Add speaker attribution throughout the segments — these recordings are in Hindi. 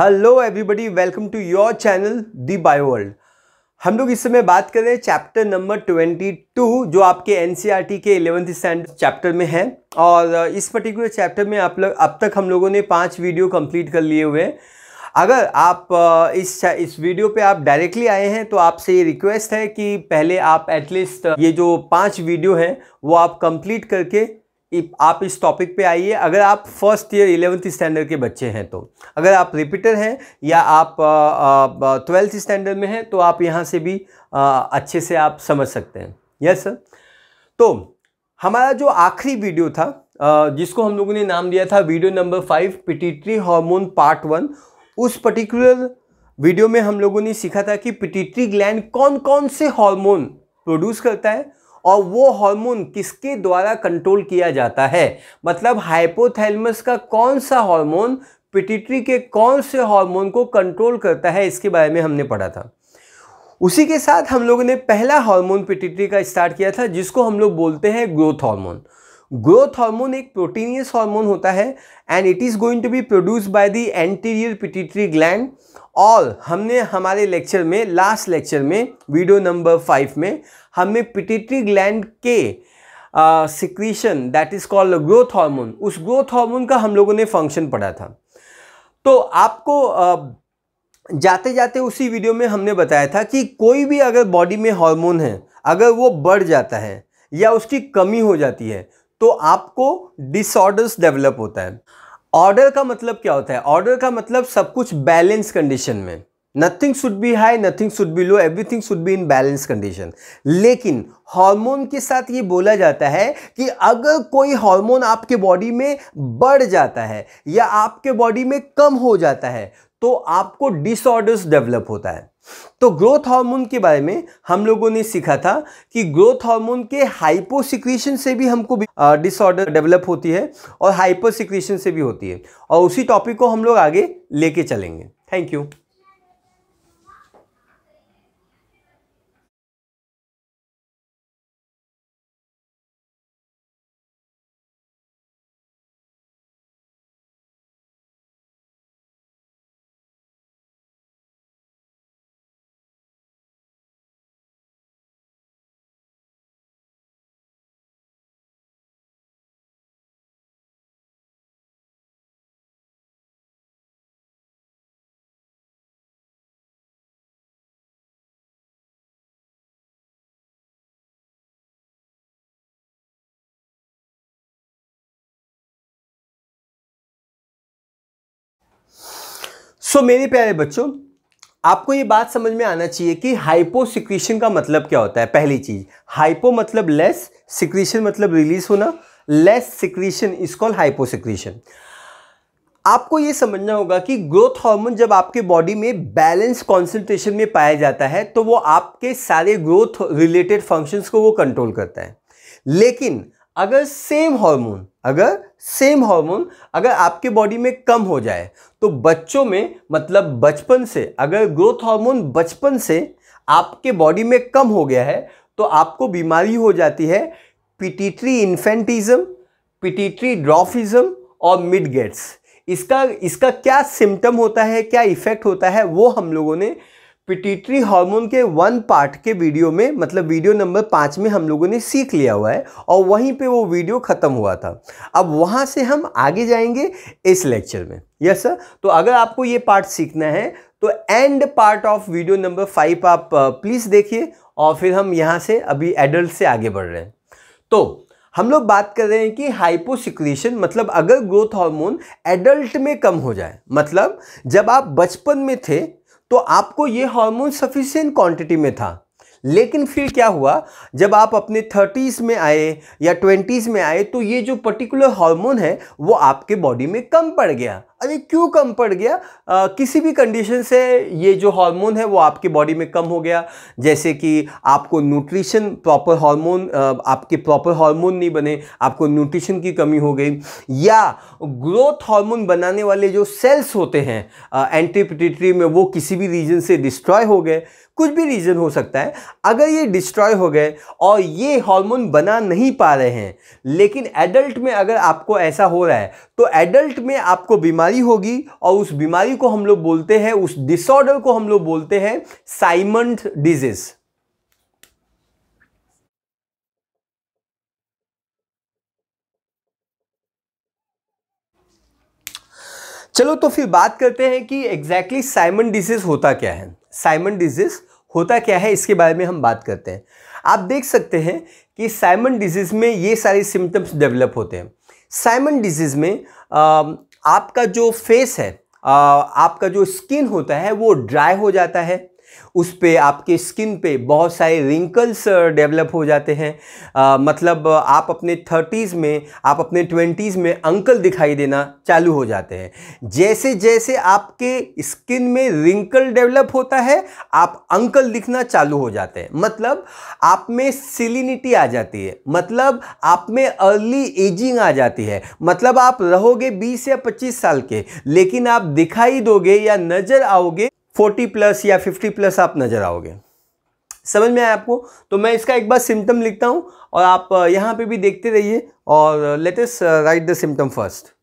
Speaker 1: Hello everybody, welcome to your channel the bio world. हम लोग इस समय बात कर रहे हैं चैप्टर नंबर 22 जो आपके एनसीईआरटी के 11th स्टैंडर्ड चैप्टर में है। और इस पर्टिकुलर चैप्टर में आप लोग अब तक हम लोगों ने 5 वीडियो कंप्लीट कर लिए हुए हैं। अगर आप इस वीडियो पे आप डायरेक्टली आए हैं तो आपसे ये रिक्वेस्ट है कि पहले आप एटलीस्ट ये जो 5 वीडियो हैं वो आप कंप्लीट करके आप इस टॉपिक पे आइए। अगर आप फर्स्ट ईयर 11th स्टैंडर्ड के बच्चे हैं तो, अगर आप रिपीटर हैं या आप 12th स्टैंडर्ड में हैं तो आप यहाँ से भी अच्छे से आप समझ सकते हैं। Yes sir. तो हमारा जो आखिरी वीडियो था जिसको हम लोगों ने नाम दिया था video number 5 pituitary hormone part 1, उस पर्टिकुलर वीडियो में हम लोगों ने सीखा था कि पिट्यूटरी ग्लैंड कौन कौन से हार्मोन प्रोड्यूस करता है और वो हार्मोन किसके द्वारा कंट्रोल किया जाता है। मतलब हाइपोथैलेमस का कौन सा हार्मोन पिट्यूटरी के कौन से हार्मोन को कंट्रोल करता है, इसके बारे में हमने पढ़ा था। उसी के साथ हम लोगों ने पहला हार्मोन पिट्यूटरी का स्टार्ट किया था जिसको हम लोग बोलते हैं ग्रोथ हार्मोन। ग्रोथ हार्मोन एक प्रोटीनियस हार्मोन होता है and it is going to be produced by the anterior pituitary gland. और हमने हमारे लेक्चर में, लास्ट लेक्चर में वीडियो नंबर 5 में हमने पिट्यूटरी ग्लैंड के secretion that is called growth hormone, उस ग्रोथ हार्मोन का हम लोगों ने फंक्शन पढ़ा था। तो आपको जाते जाते उसी वीडियो में हमने बताया था कि कोई भी अगर बॉडी में हार्मोन है, अगर वो बढ़ जाता है या उसकी कमी हो जाती है तो आपको डिसऑर्डर्स डेवलप होता है। ऑर्डर का मतलब क्या होता है? ऑर्डर का मतलब सब कुछ बैलेंस कंडीशन में, nothing should be high, nothing should be low, everything should be in balance condition. लेकिन हार्मोन के साथ ये बोला जाता है कि अगर कोई हार्मोन आपके बॉडी में बढ़ जाता है या आपके बॉडी में कम हो जाता है तो आपको डिसऑर्डर्स डेवलप होता है। तो ग्रोथ हार्मोन के बारे में हम लोगों ने सीखा था कि ग्रोथ हार्मोन के हाइपोसिक्रीशन से भी हमको डिसऑर्डर डेवलप होती है और हाइपर सिक्रीशन से भी होती है। और उसी टॉपिक को हम लोग आगे लेके चलेंगे। Thank you. मेरे प्यारे बच्चों, आपको ये बात समझ में आना चाहिए कि हाइपोसिक्रीशन का मतलब क्या होता है। पहली चीज, हाइपो मतलब लेस, सिक्रीशन मतलब रिलीज होना, less secretion is called hyposecretion. आपको ये समझना होगा कि ग्रोथ हार्मोन जब आपके बॉडी में बैलेंस कॉन्सेंट्रेशन में पाया जाता है तो वो आपके सारे ग्रोथ रिलेटेड फंक्शंस को वो कंट्रोल करता है। लेकिन अगर सेम हार्मोन अगर आपके बॉडी में कम हो जाए तो बच्चों में, मतलब बचपन से, अगर ग्रोथ हार्मोन बचपन से आपके बॉडी में कम हो गया है तो आपको बीमारी हो जाती है पिट्यूटरी इन्फेंटिज्म, पिट्यूटरी ड्वार्फिज्म और मिड गेट्स। इसका क्या सिम्टम होता है, क्या इफेक्ट होता है, वो हम लोगों ने पिट्यूटरी हार्मोन के 1 पार्ट के वीडियो में, मतलब वीडियो नंबर 5 में हम लोगों ने सीख लिया हुआ है और वहीं पे वो वीडियो खत्म हुआ था। अब वहां से हम आगे जाएंगे इस लेक्चर में। Yes sir. तो अगर आपको ये पार्ट सीखना है तो and part of video number 5 आप प्लीज देखिए और फिर हम यहां से अभी एडल्ट से आगे बढ़ रहे हैं। तो हम लोग बात कर रहे हैं कि हाइपोसिक्रीशन मतलब अगर ग्रोथ हार्मोन एडल्ट में कम हो जाए, मतलब जब आप बचपन में थे तो आपको ये हार्मोन सफिशिएंट क्वांटिटी में था, लेकिन फिर क्या हुआ, जब आप अपने 30s में आए या 20s में आए तो ये जो पर्टिकुलर हार्मोन है वो आपके बॉडी में कम पड़ गया। अरे क्यों कम पड़ गया? किसी भी कंडीशन से ये जो हार्मोन है वो आपके बॉडी में कम हो गया। जैसे कि आपको न्यूट्रिशन प्रॉपर हार्मोन, आपके प्रॉपर हार्मोन नहीं बने, आपको न्यूट्रिशन की कमी हो गई, या ग्रोथ हार्मोन बनाने वाले जो सेल्स होते हैं एंटी पिट्यूटरी में वो किसी भी रीजन से डिस्ट्रॉय हो गए। कुछ भी रीजन हो सकता है। अगर ये डिस्ट्रॉय हो गए और ये हार्मोन बना नहीं पा रहे हैं, लेकिन एडल्ट में अगर आपको ऐसा हो रहा है तो एडल्ट में आपको बीमारी होगी और उस बीमारी को हम लोग बोलते हैं, उस डिसऑर्डर को हम लोग बोलते हैं साइमंड डिजीज। चलो तो फिर बात करते हैं कि एग्जैक्टली साइमन डिजीज होता क्या है। साइमन डिजीज होता क्या है इसके बारे में हम बात करते हैं। आप देख सकते हैं कि साइमन डिजीज में ये सारे सिम्टम्स डेवलप होते हैं। साइमन डिजीज में आपका जो फेस है, आपका जो स्किन होता है वो ड्राई हो जाता है, उस पे आपके स्किन पे बहुत सारे रिंकल्स डेवलप हो जाते हैं। मतलब आप अपने 30s में, आप अपने 20s में अंकल दिखाई देना चालू हो जाते हैं। जैसे जैसे आपके स्किन में रिंकल डेवलप होता है आप अंकल दिखना चालू हो जाते हैं। मतलब आप में सिलिनिटी आ जाती है, मतलब आप में अर्ली एजिंग आ जाती है। मतलब आप रहोगे 20 या 25 साल के, लेकिन आप दिखाई दोगे या नजर आओगे 40+ या 50+ आप नजर आओगे। समझ में आया आपको? तो मैं इसका एक बार सिम्टम लिखता हूं और आप यहां पे भी देखते रहिए और let us write the symptom first.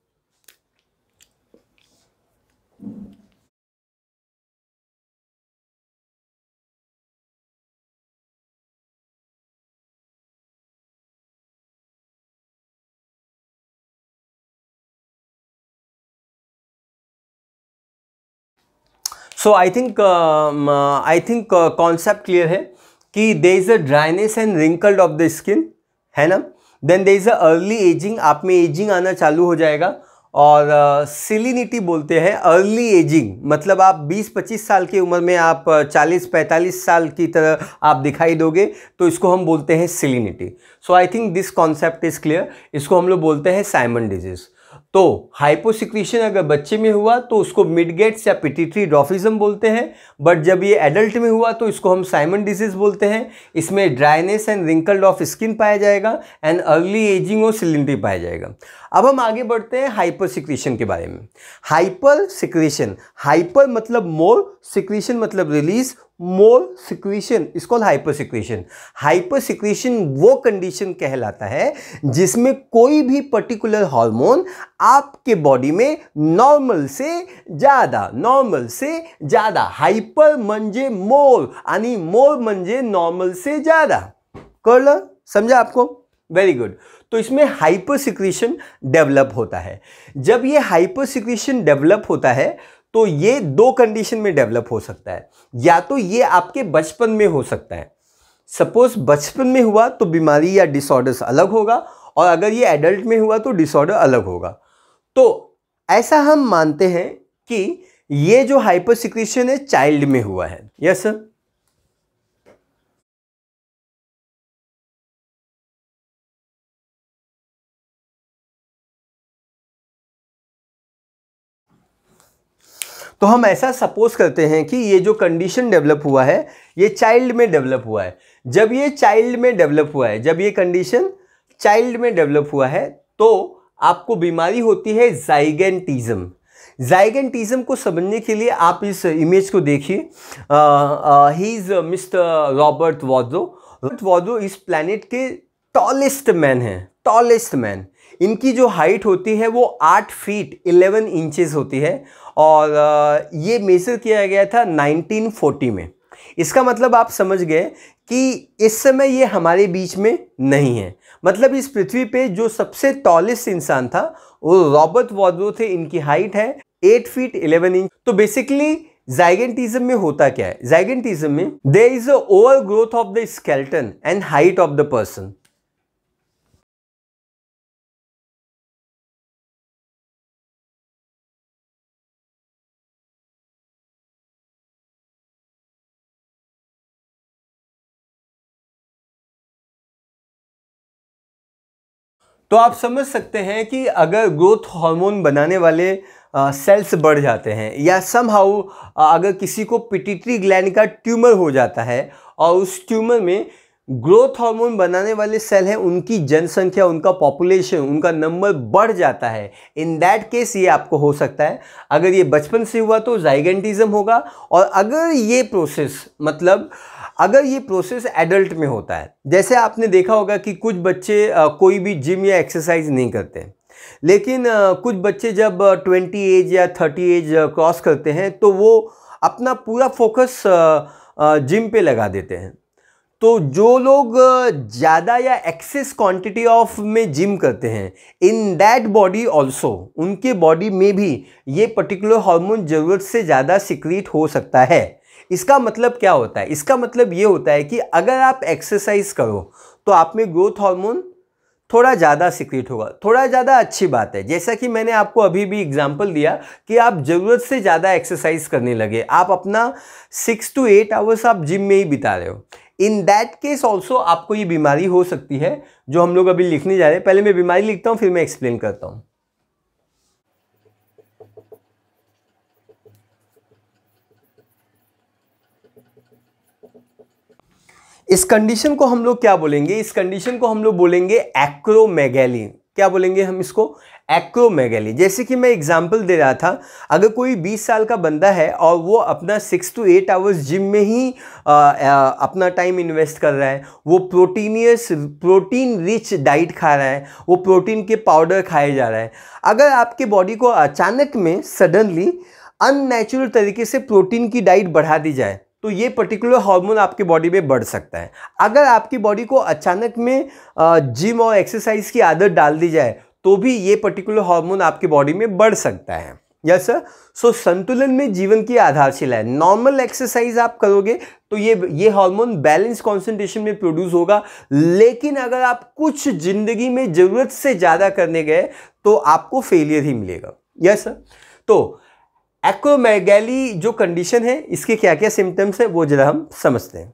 Speaker 1: So I think concept clear है कि there is a dryness and wrinkled of the skin, है ना। Then there is a early ageing, आप में एजिंग आना चालू हो जाएगा। और सिलिनिटी बोलते हैं अर्ली एजिंग, मतलब आप 20-25 साल की उम्र में आप 40-45 साल की तरह आप दिखाई दोगे, तो इसको हम बोलते हैं सिलिनिटी। So I think this concept is clear. इसको हम लोग बोलते हैं साइमन डिजीज। तो हाइपोसिक्रीशन अगर बच्चे में हुआ तो उसको मिडगेट्स या पिट्यूटरी ड्वार्फिज्म बोलते हैं, बट जब ये एडल्ट में हुआ तो इसको हम साइमन डिजीज बोलते हैं। इसमें dryness and wrinkled of skin पाया जाएगा एंड अर्ली एजिंग और सिलिनिटी पाया जाएगा। अब हम आगे बढ़ते हैं हाइपर सिक्रीशन के बारे में। हाइपर सिक्रीशन, हाइपर मतलब मोर, सिक्रीशन मतलब release, more secretion is called hyper secretion. Hyper secretion वो कंडीशन कहलाता है जिसमें कोई भी पर्टिकुलर हार्मोन आपके बॉडी में नॉर्मल से ज्यादा, हाइपर म्हणजे मोर आणि मोर म्हणजे नॉर्मल से ज्यादा। कळलं? समझा आपको? Very good. तो इसमें हाइपर सिक्रीशन डेवलप होता है। जब ये हाइपर सिक्रीशन डेवलप होता है तो ये दो कंडीशन में डेवलप हो सकता है। या तो ये आपके बचपन में हो सकता है, सपोज बचपन में हुआ तो बीमारी या डिसऑर्डर्स अलग होगा, और अगर ये एडल्ट में हुआ तो डिसऑर्डर अलग होगा। तो ऐसा हम मानते हैं कि ये जो हाइपर सिक्रीशन है चाइल्ड में हुआ है। Yes sir? तो हम ऐसा सपोज करते हैं कि ये जो कंडीशन डेवलप हुआ है ये चाइल्ड में डेवलप हुआ है। जब ये चाइल्ड में डेवलप हुआ है, जब ये कंडीशन चाइल्ड में डेवलप हुआ है, तो आपको बीमारी होती है ज़ाइगेंटिज्म। ज़ाइगेंटिज्म को समझने के लिए आप इस इमेज को देखिए। He is mister Robert वॉड्रो। Robert वॉड्रो इस प्लैनेट के टॉलेस्ट मैन हैं, टॉलेस्ट मैन। इनकी जो हाइट होती है वो 8 फीट 11 इंचेस होती है, और ये मेजर किया गया था 1940 में। इसका मतलब आप समझ गए कि इस समय ये हमारे बीच में नहीं है। मतलब इस पृथ्वी पे जो सबसे टॉलेस्ट इंसान था वो रॉबर्ट वॉड्रो थे। इनकी हाइट है 8 फीट 11 इंच। तो बेसिकली ज़ाइगेंटिज्म में होता क्या है? ज़ाइगेंटिज्म में there is a over growth of the skeleton and height of the person. तो आप समझ सकते हैं कि अगर ग्रोथ हार्मोन बनाने वाले सेल्स बढ़ जाते हैं, या समहाउ अगर किसी को पिट्यूटरी ग्लैंड का ट्यूमर हो जाता है और उस ट्यूमर में ग्रोथ हार्मोन बनाने वाले सेल हैं, उनकी जनसंख्या, उनका पॉपुलेशन, उनका नंबर बढ़ जाता है, इन दैट केस ये आपको हो सकता है। अगर ये बचपन से हुआ तो ज़ाइगेंटिज्म होगा, और अगर ये प्रोसेस मतलब अगर ये प्रोसेस एडल्ट में होता है, जैसे आपने देखा होगा कि कुछ बच्चे कोई भी जिम या एक्सरसाइज नहीं करते, लेकिन कुछ बच्चे जब 20 एज या 30 एज क्रॉस करते हैं तो वो अपना पूरा फोकस जिम पे लगा देते हैं। तो जो लोग ज़्यादा या एक्सेस क्वांटिटी ऑफ में जिम करते हैं, इन दैट बॉडी ऑल्सो, उनके बॉडी में भी ये पर्टिकुलर हार्मोन ज़रूरत से ज़्यादा सिक्रीट हो सकता है। इसका मतलब क्या होता है? इसका मतलब ये होता है कि अगर आप एक्सरसाइज करो तो आप में ग्रोथ हार्मोन थोड़ा ज़्यादा सिक्रीट होगा। थोड़ा ज़्यादा अच्छी बात है, जैसा कि मैंने आपको अभी भी एग्जांपल दिया कि आप ज़रूरत से ज़्यादा एक्सरसाइज करने लगे, आप अपना 6 to 8 आवर्स आप जिम में ही बिता रहे हो। इन दैट केस ऑल्सो आपको ये बीमारी हो सकती है जो हम लोग अभी लिखने जा रहे हैं। पहले मैं बीमारी लिखता हूँ, फिर मैं एक्सप्लेन करता हूँ। इस कंडीशन को हम लोग क्या बोलेंगे? इस कंडीशन को हम लोग बोलेंगे एक्रोमेगैली। क्या बोलेंगे हम इसको? एक्रोमेगैली। जैसे कि मैं एग्जांपल दे रहा था, अगर कोई 20 साल का बंदा है और वो अपना 6 to 8 आवर्स जिम में ही अपना टाइम इन्वेस्ट कर रहा है, वो प्रोटीन रिच डाइट खा रहा है, वो प्रोटीन के पाउडर खाए जा रहा है, अगर आपके बॉडी को अचानक में सडनली अननेचुरल तरीके से प्रोटीन की डाइट बढ़ा दी जाए तो ये पर्टिकुलर हार्मोन आपके बॉडी में बढ़ सकता है। अगर आपकी बॉडी को अचानक में जिम और एक्सरसाइज की आदत डाल दी जाए तो भी ये पर्टिकुलर हार्मोन आपकी बॉडी में बढ़ सकता है। Yes sir. सो संतुलन में जीवन की आधारशिला है। नॉर्मल एक्सरसाइज आप करोगे तो ये हार्मोन बैलेंस कॉन्सेंट्रेशन में प्रोड्यूस होगा, लेकिन अगर आप कुछ जिंदगी में जरूरत से ज़्यादा करने गए तो आपको फेलियर ही मिलेगा। Yes sir. तो एक्रोमेगैली जो कंडीशन है, इसके क्या क्या सिम्टम्स है वो जरा हम समझते हैं।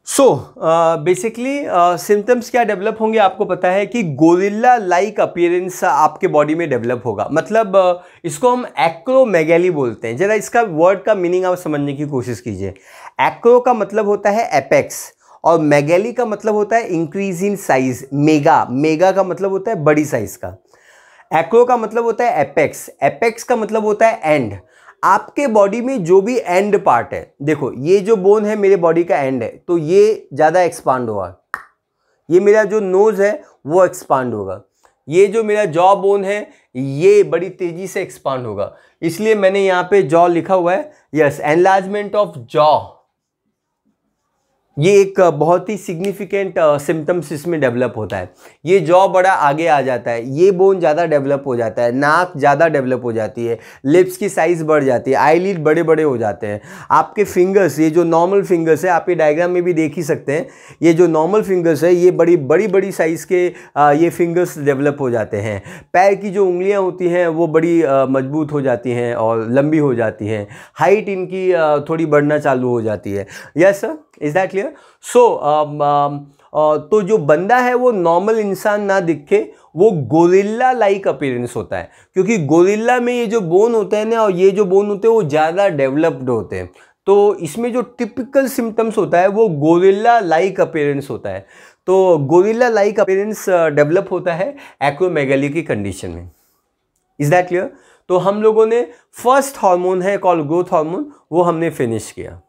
Speaker 1: सो बेसिकली सिम्टम्स क्या डेवलप होंगे? आपको पता है कि गोरिल्ला लाइक अपीयरेंस आपके बॉडी में डेवलप होगा। मतलब इसको हम एक्रोमेगैली बोलते हैं। जरा इसका वर्ड का मीनिंग आप समझने की कोशिश कीजिए। एक्रो का मतलब होता है एपेक्स और मेगैली का मतलब होता है इंक्रीज इन साइज। मेगा का मतलब होता है बड़ी साइज का। एक्रो का मतलब होता है एपेक्स, एपेक्स का मतलब होता है एंड। आपके बॉडी में जो भी एंड पार्ट है, देखो ये जो बोन है मेरे बॉडी का एंड है तो ये ज़्यादा एक्सपांड होगा। ये मेरा जो नोज है वो एक्सपांड होगा। ये जो मेरा जॉ बोन है ये बड़ी तेजी से एक्सपांड होगा, इसलिए मैंने यहाँ पे जॉ लिखा हुआ है। यस, एनलार्जमेंट ऑफ जॉ, ये एक बहुत ही सिग्निफिकेंट सिम्टम्स इसमें डेवलप होता है। ये जॉ बड़ा आगे आ जाता है, ये बोन ज़्यादा डेवलप हो जाता है, नाक ज़्यादा डेवलप हो जाती है, लिप्स की साइज़ बढ़ जाती है, आईलिड बड़े बड़े हो जाते हैं। आपके फिंगर्स, ये जो नॉर्मल फिंगर्स है, आप ये डायग्राम में भी देख ही सकते हैं, ये जो नॉर्मल फिंगर्स है ये बड़ी बड़ी साइज़ के ये फिंगर्स डेवलप हो जाते हैं। पैर की जो उंगलियाँ होती हैं वो बड़ी मजबूत हो जाती हैं और लंबी हो जाती हैं। हाइट इनकी थोड़ी बढ़ना चालू हो जाती है। Yes sir, is that clear? So तो जो बंदा है वो नॉर्मल इंसान ना दिखे, वो गोरिल्ला लाइक अपीयरेंस होता है, क्योंकि गोरिल्ला में ये जो बोन होते हैं ना और ये जो बोन होते हैं वो ज़्यादा डेवलप्ड होते हैं। तो इसमें जो टिपिकल सिम्टम्स होता है वो गोरिल्ला लाइक अपीयरेंस होता है। तो गोरिल्ला लाइक अपीयरेंस डेवलप होता है एक्रोमेगैली की कंडीशन में। Is that clear? तो हम लोगों ने फर्स्ट हार्मोन है कॉल्ड ग्रोथ हार्मोन, वो हमने फिनिश किया।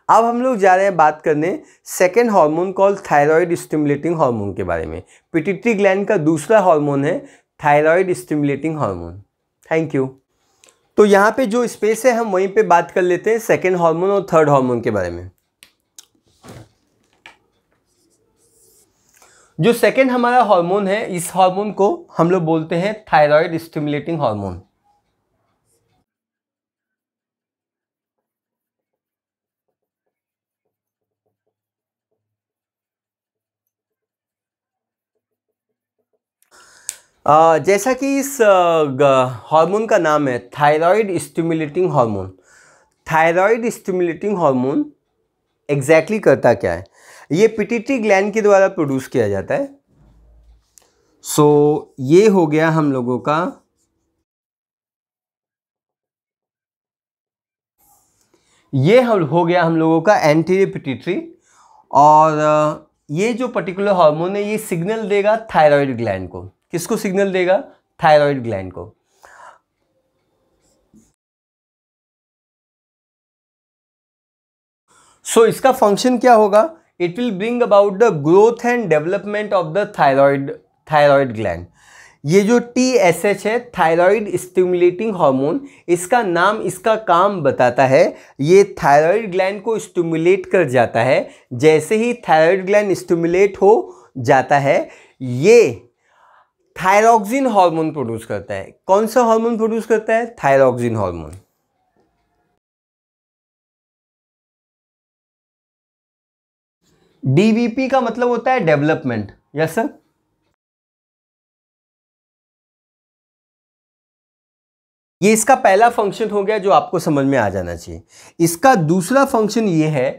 Speaker 1: अब हम लोग जा रहे हैं बात करने second hormone called thyroid stimulating hormone के बारे में। पिट्यूटरी ग्लैंड का दूसरा हार्मोन है thyroid stimulating hormone. Thank you. तो यहाँ पे जो स्पेस है हम वहीं पे बात कर लेते हैं सेकेंड हार्मोन और थर्ड हार्मोन के बारे में। जो सेकेंड हमारा हार्मोन है, इस हार्मोन को हम लोग बोलते हैं थायराइड स्टिमुलेटिंग हार्मोन। जैसा कि इस हार्मोन का नाम है thyroid stimulating hormone. Thyroid stimulating hormone exactly करता क्या है? ये पिट्यूटरी ग्लैंड के द्वारा प्रोड्यूस किया जाता है। सो ये हो गया हम लोगों का, ये हो गया हम लोगों का एंटीरियर पिट्यूटरी। और ये जो पर्टिकुलर हार्मोन है ये सिग्नल देगा थायराइड ग्लैंड को। किसको सिग्नल देगा? थायराइड ग्लैंड को। सो इसका फंक्शन क्या होगा? It will bring about the growth and development of the thyroid gland. ये जो TSH है, थायराइड स्टिमुलेटिंग हार्मोन, इसका नाम इसका काम बताता है। ये थायराइड ग्लैंड को स्टिमुलेट कर जाता है। जैसे ही थायराइड ग्लैंड स्टिमुलेट हो जाता है, ये थायरॉक्सिन हार्मोन प्रोड्यूस करता है। कौन सा हार्मोन प्रोड्यूस करता है? Thyroxine hormone. DVP का मतलब होता है डेवलपमेंट। Yes sir. ये इसका पहला फंक्शन हो गया जो आपको समझ में आ जाना चाहिए। इसका दूसरा फंक्शन ये है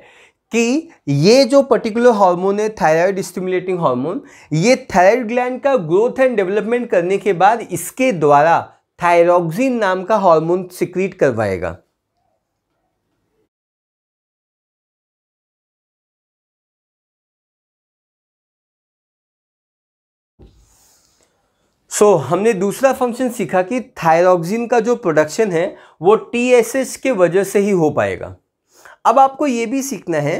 Speaker 1: कि ये जो पर्टिकुलर हार्मोन है थायराइड स्टिमुलेटिंग हार्मोन, ये थायराइड ग्लैंड का ग्रोथ एंड डेवलपमेंट करने के बाद इसके द्वारा थायरॉक्सिन नाम का हार्मोन सिक्रीट करवाएगा। हमने दूसरा फंक्शन सीखा कि थायरॉक्सिन का जो प्रोडक्शन है वो TSH के वजह से ही हो पाएगा। अब आपको ये भी सीखना है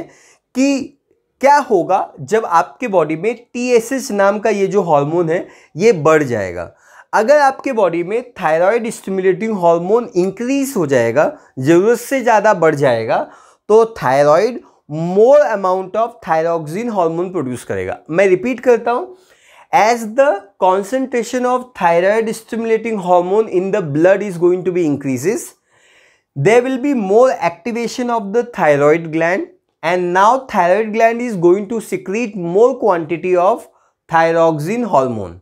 Speaker 1: कि क्या होगा जब आपके बॉडी में TSH नाम का ये जो हार्मोन है ये बढ़ जाएगा। अगर आपके बॉडी में थायराइड स्टिमुलेटिंग हार्मोन इंक्रीज हो जाएगा, ज़रूरत से ज़्यादा बढ़ जाएगा, तो thyroid more amount of thyroxine hormone produce करेगा। मैं रिपीट करता हूँ, as the concentration of thyroid stimulating hormone in the blood is going to be increases, there will be more activation of the thyroid gland, and now thyroid gland is going to secrete more quantity of thyroxine hormone.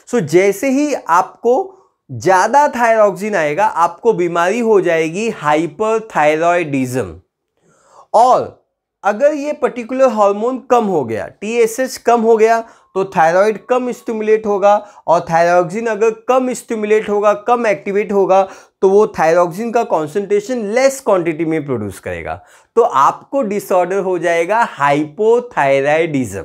Speaker 1: So जैसे ही आपको ज़्यादा थायरॉक्सिन आएगा, आपको बीमारी हो जाएगी हाइपरथायरॉयडिज्म। और अगर ये पर्टिकुलर हार्मोन कम हो गया, TSH कम हो गया, तो थायराइड कम स्टिमुलेट होगा, और थायरॉक्सिन अगर कम स्टिमुलेट होगा, कम एक्टिवेट होगा, तो वो थायरॉक्सिन का कॉन्सेंट्रेशन लेस क्वांटिटी में प्रोड्यूस करेगा, तो आपको डिसऑर्डर हो जाएगा हाइपोथायराइडिज्म।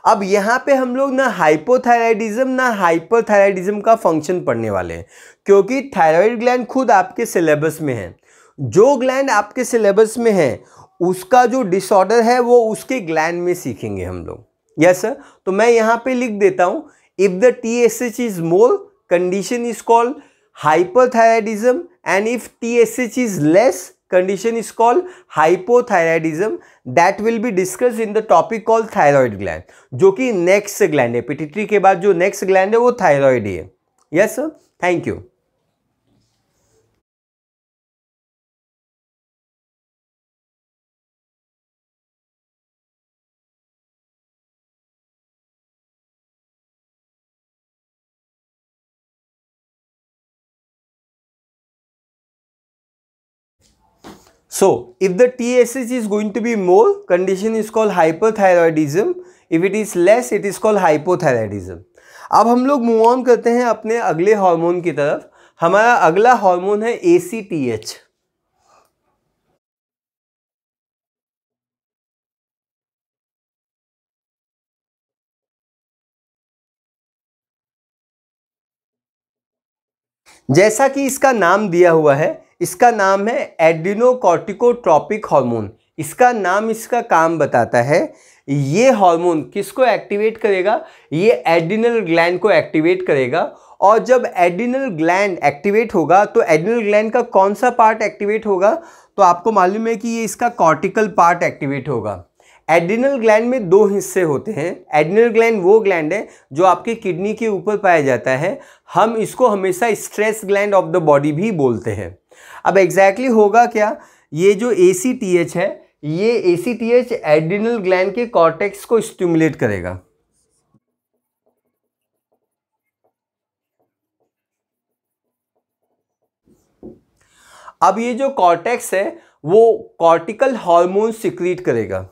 Speaker 1: अब यहाँ पे हम लोग ना हाइपोथायराइडिज्म ना हाइपरथायराइडिज्म का फंक्शन पढ़ने वाले हैं, क्योंकि थायराइड ग्लैंड खुद आपके सिलेबस में है। जो ग्लैंड आपके सिलेबस में है उसका जो डिसऑर्डर है वो उसके ग्लैंड में सीखेंगे हम लोग। Yes sir. तो मैं यहाँ पे लिख देता हूँ, if the TSH is more, condition is called hyperthyroidism, and if TSH is less, condition is called hypothyroidism. That will be discuss in the topic called thyroid gland, जो कि नेक्स्ट ग्लैंड है। पिट्यूटरी के बाद जो नेक्स्ट ग्लैंड है वो थायराइड ही है। Yes sir, thank you. So, if the TSH is going to be more, condition is called hyperthyroidism. If it is less, it is called hypothyroidism. अब हम लोग मूव ऑन करते हैं अपने अगले हार्मोन की तरफ। हमारा अगला हार्मोन है ACTH। जैसा कि इसका नाम दिया हुआ है, इसका नाम है एड्रिनोकॉर्टिकोट्रॉपिक हार्मोन। इसका नाम इसका काम बताता है। ये हार्मोन किसको एक्टिवेट करेगा? ये एड्रिनल ग्लैंड को एक्टिवेट करेगा। और जब एड्रिनल ग्लैंड एक्टिवेट होगा तो एड्रिनल ग्लैंड का कौन सा पार्ट एक्टिवेट होगा? तो आपको मालूम है कि ये इसका कॉर्टिकल पार्ट एक्टिवेट होगा। एड्रिनल ग्लैंड में दो हिस्से होते हैं। एड्रिनल ग्लैंड वो ग्लैंड है जो आपके किडनी के ऊपर पाया जाता है। हम इसको हमेशा stress gland of the body भी बोलते हैं। अब एग्जैक्टली होगा क्या? ये जो ACTH है, ये ACTH एड्रिनल ग्लैंड के कॉर्टेक्स को स्टिमुलेट करेगा। अब ये जो कॉर्टेक्स है वो कॉर्टिकल हार्मोन सिक्रीट करेगा।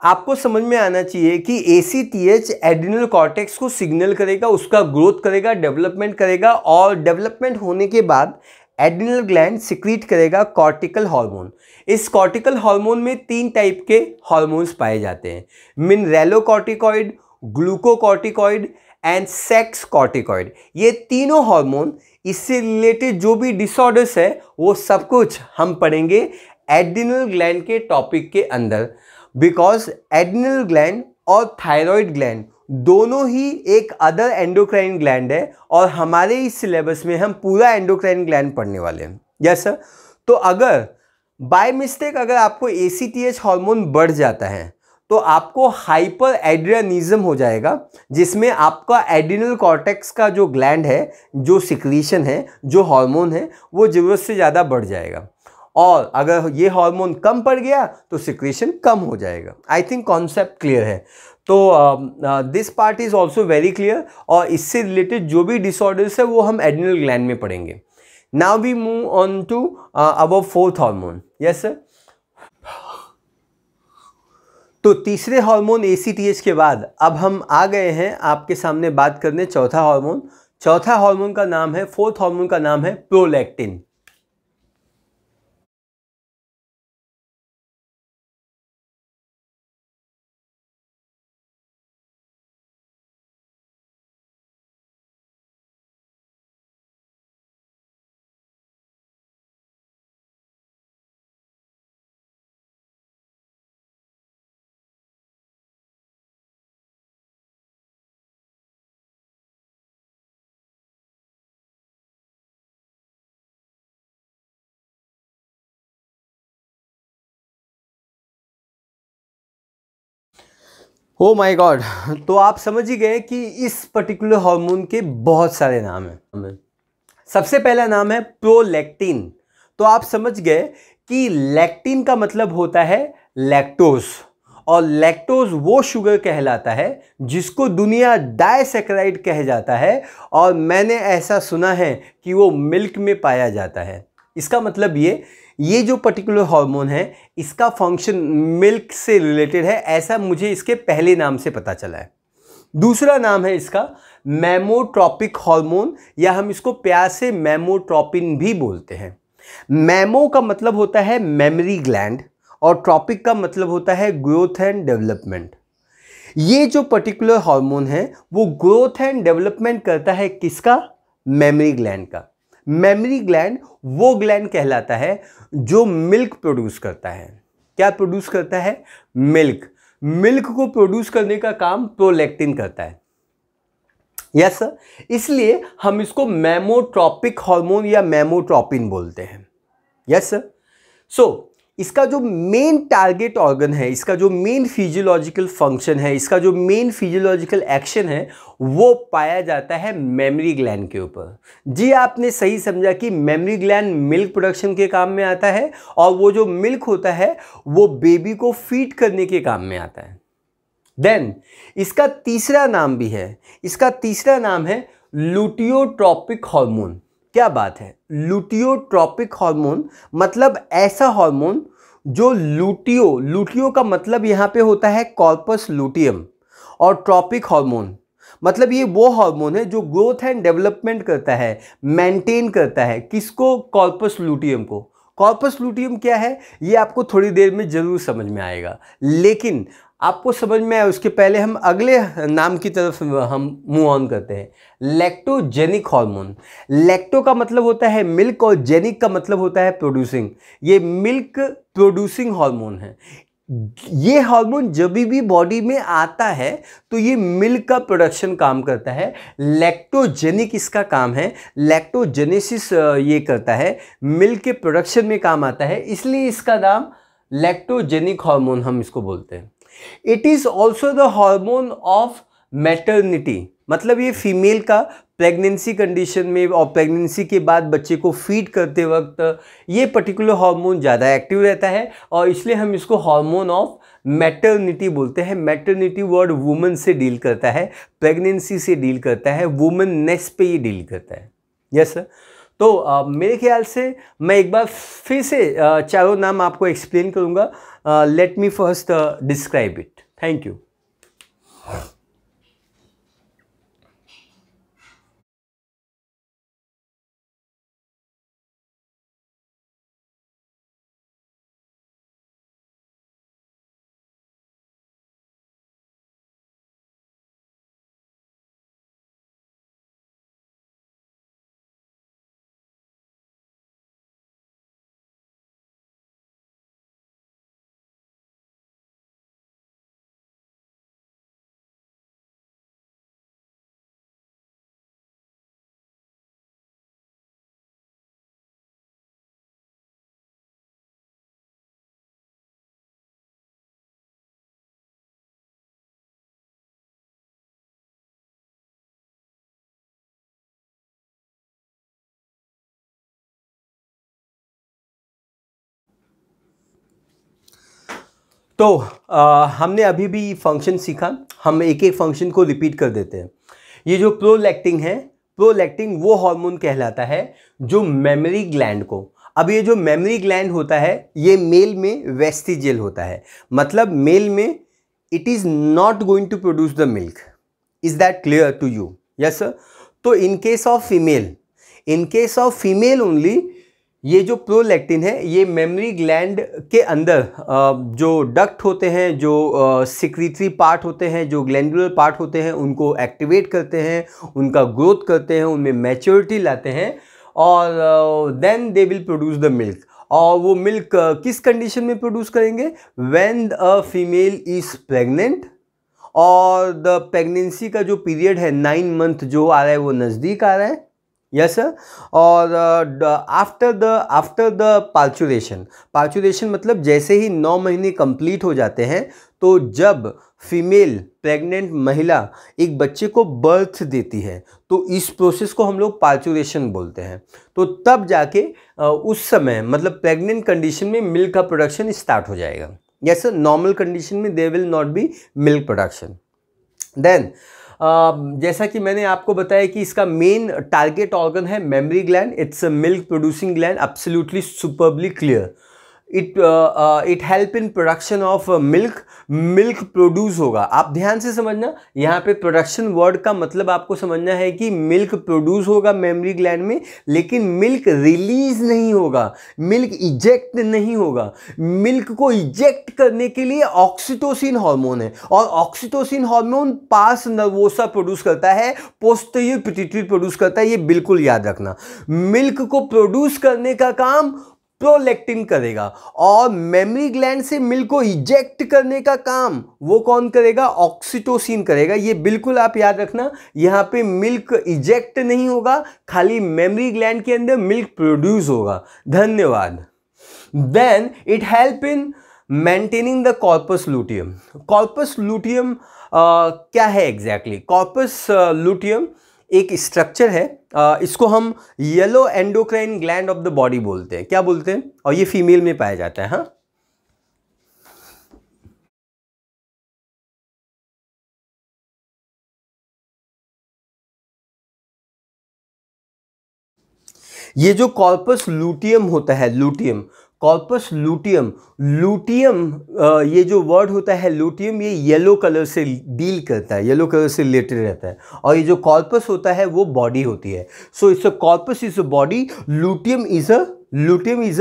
Speaker 1: आपको समझ में आना चाहिए कि ACTH एड्रिनल कॉर्टेक्स को सिग्नल करेगा, उसका ग्रोथ करेगा, डेवलपमेंट करेगा, और डेवलपमेंट होने के बाद एड्रिनल ग्लैंड सिक्रीट करेगा कॉर्टिकल हार्मोन। इस कॉर्टिकल हार्मोन में 3 टाइप के हार्मोन्स पाए जाते हैं, मिनरेलोकॉर्टिकॉइड, ग्लूकोकॉर्टिकॉइड एंड सेक्स कॉर्टिकॉइड। ये तीनों हार्मोन, इससे रिलेटेड जो भी डिसऑर्डर्स है वो सब कुछ हम पढ़ेंगे एड्रिनल ग्लैंड के टॉपिक के अंदर, बिकॉज एड्रिनल ग्लैंड और थायराइड ग्लैंड दोनों ही एक अदर एंडोक्राइन ग्लैंड है, और हमारे इस सिलेबस में हम पूरा एंडोक्राइन ग्लैंड पढ़ने वाले हैं। Yes sir. तो अगर बाय मिस्टेक अगर आपको ACTH हार्मोन बढ़ जाता है तो आपको हाइपर एड्रियानिज्म हो जाएगा, जिसमें आपका एड्रिनल कॉर्टेक्स का जो ग्लैंड है, जो सिक्रीशन है, जो हार्मोन है, वो ज़रूरत से ज़्यादा बढ़ जाएगा, और अगर ये हार्मोन कम पड़ गया तो सिक्रीशन कम हो जाएगा। आई थिंक कॉन्सेप्ट क्लियर है। तो this part is also very clear, और इससे रिलेटेड जो भी डिसऑर्डर्स है वो हम एड्रिनल ग्लैंड में पढ़ेंगे। Now we move on to our 4th hormone. Yes sir. तो तीसरे हार्मोन ACTH के बाद अब हम आ गए हैं आपके सामने बात करने चौथा हार्मोन। चौथा हार्मोन का नाम है, 4th हार्मोन का नाम है प्रोलैक्टिन। ओ माय गॉड, तो आप समझ ही गए कि इस पर्टिकुलर हार्मोन के बहुत सारे नाम हैं। सबसे पहला नाम है प्रोलैक्टिन। तो आप समझ गए कि लैक्टिन का मतलब होता है लैक्टोज, और लैक्टोज वो शुगर कहलाता है जिसको दुनिया डाइसैकेराइड कह जाता है, और मैंने ऐसा सुना है कि वो मिल्क में पाया जाता है। इसका मतलब ये जो पर्टिकुलर हार्मोन है इसका फंक्शन मिल्क से रिलेटेड है, ऐसा मुझे इसके पहले नाम से पता चला है। दूसरा नाम है इसका मेमोट्रोपिक हार्मोन, या हम इसको प्यार से मेमोट्रोपिन भी बोलते हैं। मेमो का मतलब होता है मेमोरी ग्लैंड, और ट्रॉपिक का मतलब होता है ग्रोथ एंड डेवलपमेंट। ये जो पर्टिकुलर हार्मोन है वो ग्रोथ एंड डेवलपमेंट करता है किसका? मेमोरी ग्लैंड का। मेमोरी ग्लैंड वो ग्लैंड कहलाता है जो मिल्क प्रोड्यूस करता है। क्या प्रोड्यूस करता है? मिल्क। मिल्क को प्रोड्यूस करने का काम प्रोलैक्टिन करता है। Yes sir. इसलिए हम इसको मेमोट्रोपिक हार्मोन या मेमोट्रोपिन बोलते हैं। Yes sir. सो इसका जो मेन टारगेट ऑर्गन है, इसका जो मेन फिजियोलॉजिकल फंक्शन है, इसका जो मेन फिजियोलॉजिकल एक्शन है, वो पाया जाता है मेमोरी ग्लैंड के ऊपर। जी आपने सही समझा कि मेमोरी ग्लैंड मिल्क प्रोडक्शन के काम में आता है, और वो जो मिल्क होता है वो बेबी को फीड करने के काम में आता है। देन इसका तीसरा नाम भी है, इसका तीसरा नाम है लुटियोट्रोपिक हार्मोन। क्या बात है, लुटियोट्रोपिक हार्मोन मतलब ऐसा हार्मोन जो लुटियो का मतलब यहाँ पे होता है कॉर्पस लुटियम, और ट्रॉपिक हार्मोन मतलब ये वो हार्मोन है जो ग्रोथ एंड डेवलपमेंट करता है, मेंटेन करता है। किसको? कॉर्पस लुटियम को। कॉर्पस लुटियम क्या है ये आपको थोड़ी देर में जरूर समझ में आएगा, लेकिन आपको समझ में आए उसके पहले हम अगले नाम की तरफ हम मूव ऑन करते हैं। Lactogenic hormone. लैक्टो का मतलब होता है मिल्क, और जेनिक का मतलब होता है प्रोड्यूसिंग। ये मिल्क प्रोड्यूसिंग हार्मोन है। ये हार्मोन जब भी बॉडी में आता है तो ये मिल्क का प्रोडक्शन काम करता है। लैक्टोजेनिक इसका काम है, लैक्टोजेनेसिस ये करता है, मिल्क के प्रोडक्शन में काम आता है, इसलिए इसका नाम लैक्टोजेनिक हार्मोन हम इसको बोलते हैं। It is also the hormone of maternity, मतलब ये फीमेल का प्रेगनेंसी कंडीशन में और प्रेगनेंसी के बाद बच्चे को फीड करते वक्त ये पर्टिकुलर हार्मोन ज़्यादा एक्टिव रहता है, और इसलिए हम इसको हार्मोन ऑफ मैटरनिटी बोलते हैं। मैटरनिटी वर्ड वुमन से डील करता है, प्रेगनेंसी से डील करता है, वुमननेस पे ये डील करता है। Yes sir. तो मेरे ख्याल से मैं एक बार फिर से चारों नाम आपको एक्सप्लेन करूँगा। Let me first describe it. Thank you. तो हमने अभी भी फंक्शन सीखा, हम एक एक फंक्शन को रिपीट कर देते हैं। ये जो प्रोलैक्टिन है, प्रोलैक्टिन वो हार्मोन कहलाता है जो मेमोरी ग्लैंड को, अब ये जो मेमोरी ग्लैंड होता है ये मेल में वेस्टिजियल होता है, मतलब मेल में it is not going to produce the milk. Is that clear to you? Yes sir. तो in case of female only ये जो प्रोलैक्टिन है ये मेमोरी ग्लैंड के अंदर जो डक्ट होते हैं, जो सिक्रीटरी पार्ट होते हैं, जो ग्लैंडुलर पार्ट होते हैं, उनको एक्टिवेट करते हैं, उनका ग्रोथ करते हैं, उनमें मैच्योरिटी लाते हैं और then they will produce the milk. और वो मिल्क किस कंडीशन में प्रोड्यूस करेंगे? When a female is pregnant और द प्रेगनेंसी का जो पीरियड है 9 मंथ जो आ रहा है वो नज़दीक आ रहा है। Yes sir. और आफ्टर द पार्चुरेशन मतलब जैसे ही 9 महीने कंप्लीट हो जाते हैं तो जब फीमेल प्रेग्नेंट महिला एक बच्चे को बर्थ देती है तो इस प्रोसेस को हम लोग पार्चुरेशन बोलते हैं। तो तब जाके उस समय मतलब प्रेग्नेंट कंडीशन में मिल्क का प्रोडक्शन स्टार्ट हो जाएगा। Yes sir. नॉर्मल कंडीशन में there will not be milk production. Then जैसा कि मैंने आपको बताया कि इसका मेन टारगेट ऑर्गन है mammary gland, it's a milk producing gland, absolutely superbly clear. It help in production of milk produce होगा। आप ध्यान से समझना, यहाँ पे प्रोडक्शन वर्ड का मतलब आपको समझना है कि मिल्क प्रोड्यूस होगा मेमोरी ग्लैंड में, लेकिन मिल्क रिलीज नहीं होगा, मिल्क इजेक्ट नहीं होगा। मिल्क को इजेक्ट करने के लिए ऑक्सीटोसिन हार्मोन है और ऑक्सीटोसिन हार्मोन पास नर्वोसा प्रोड्यूस करता है, पोस्टीरियर पिट्यूटरी प्रोड्यूस करता है। ये बिल्कुल याद रखना, मिल्क को प्रोड्यूस करने का काम प्रोलैक्टिन करेगा और मेमोरी ग्लैंड से मिल्क को इजेक्ट करने का काम वो कौन करेगा? ऑक्सीटोसिन करेगा। ये बिल्कुल आप याद रखना, यहां पे मिल्क इजेक्ट नहीं होगा, खाली मेमोरी ग्लैंड के अंदर मिल्क प्रोड्यूस होगा। धन्यवाद। Then it help in maintaining the corpus luteum. Corpus luteum क्या है एग्जैक्टली? कॉर्पस लूटियम एक स्ट्रक्चर है, इसको हम yellow endocrine gland of the body बोलते हैं। क्या बोलते हैं? और ये फीमेल में पाया जाता है। हाँ, ये जो कॉर्पस लूटियम होता है, लूटियम, कॉर्पस लूटियम, लूटियम ये जो वर्ड होता है लूटियम, ये येलो कलर से डील करता है, येलो कलर से रिलेटेड रहता है। और ये जो कॉर्पस होता है वो बॉडी होती है। So it's a corpus is a body, luteum is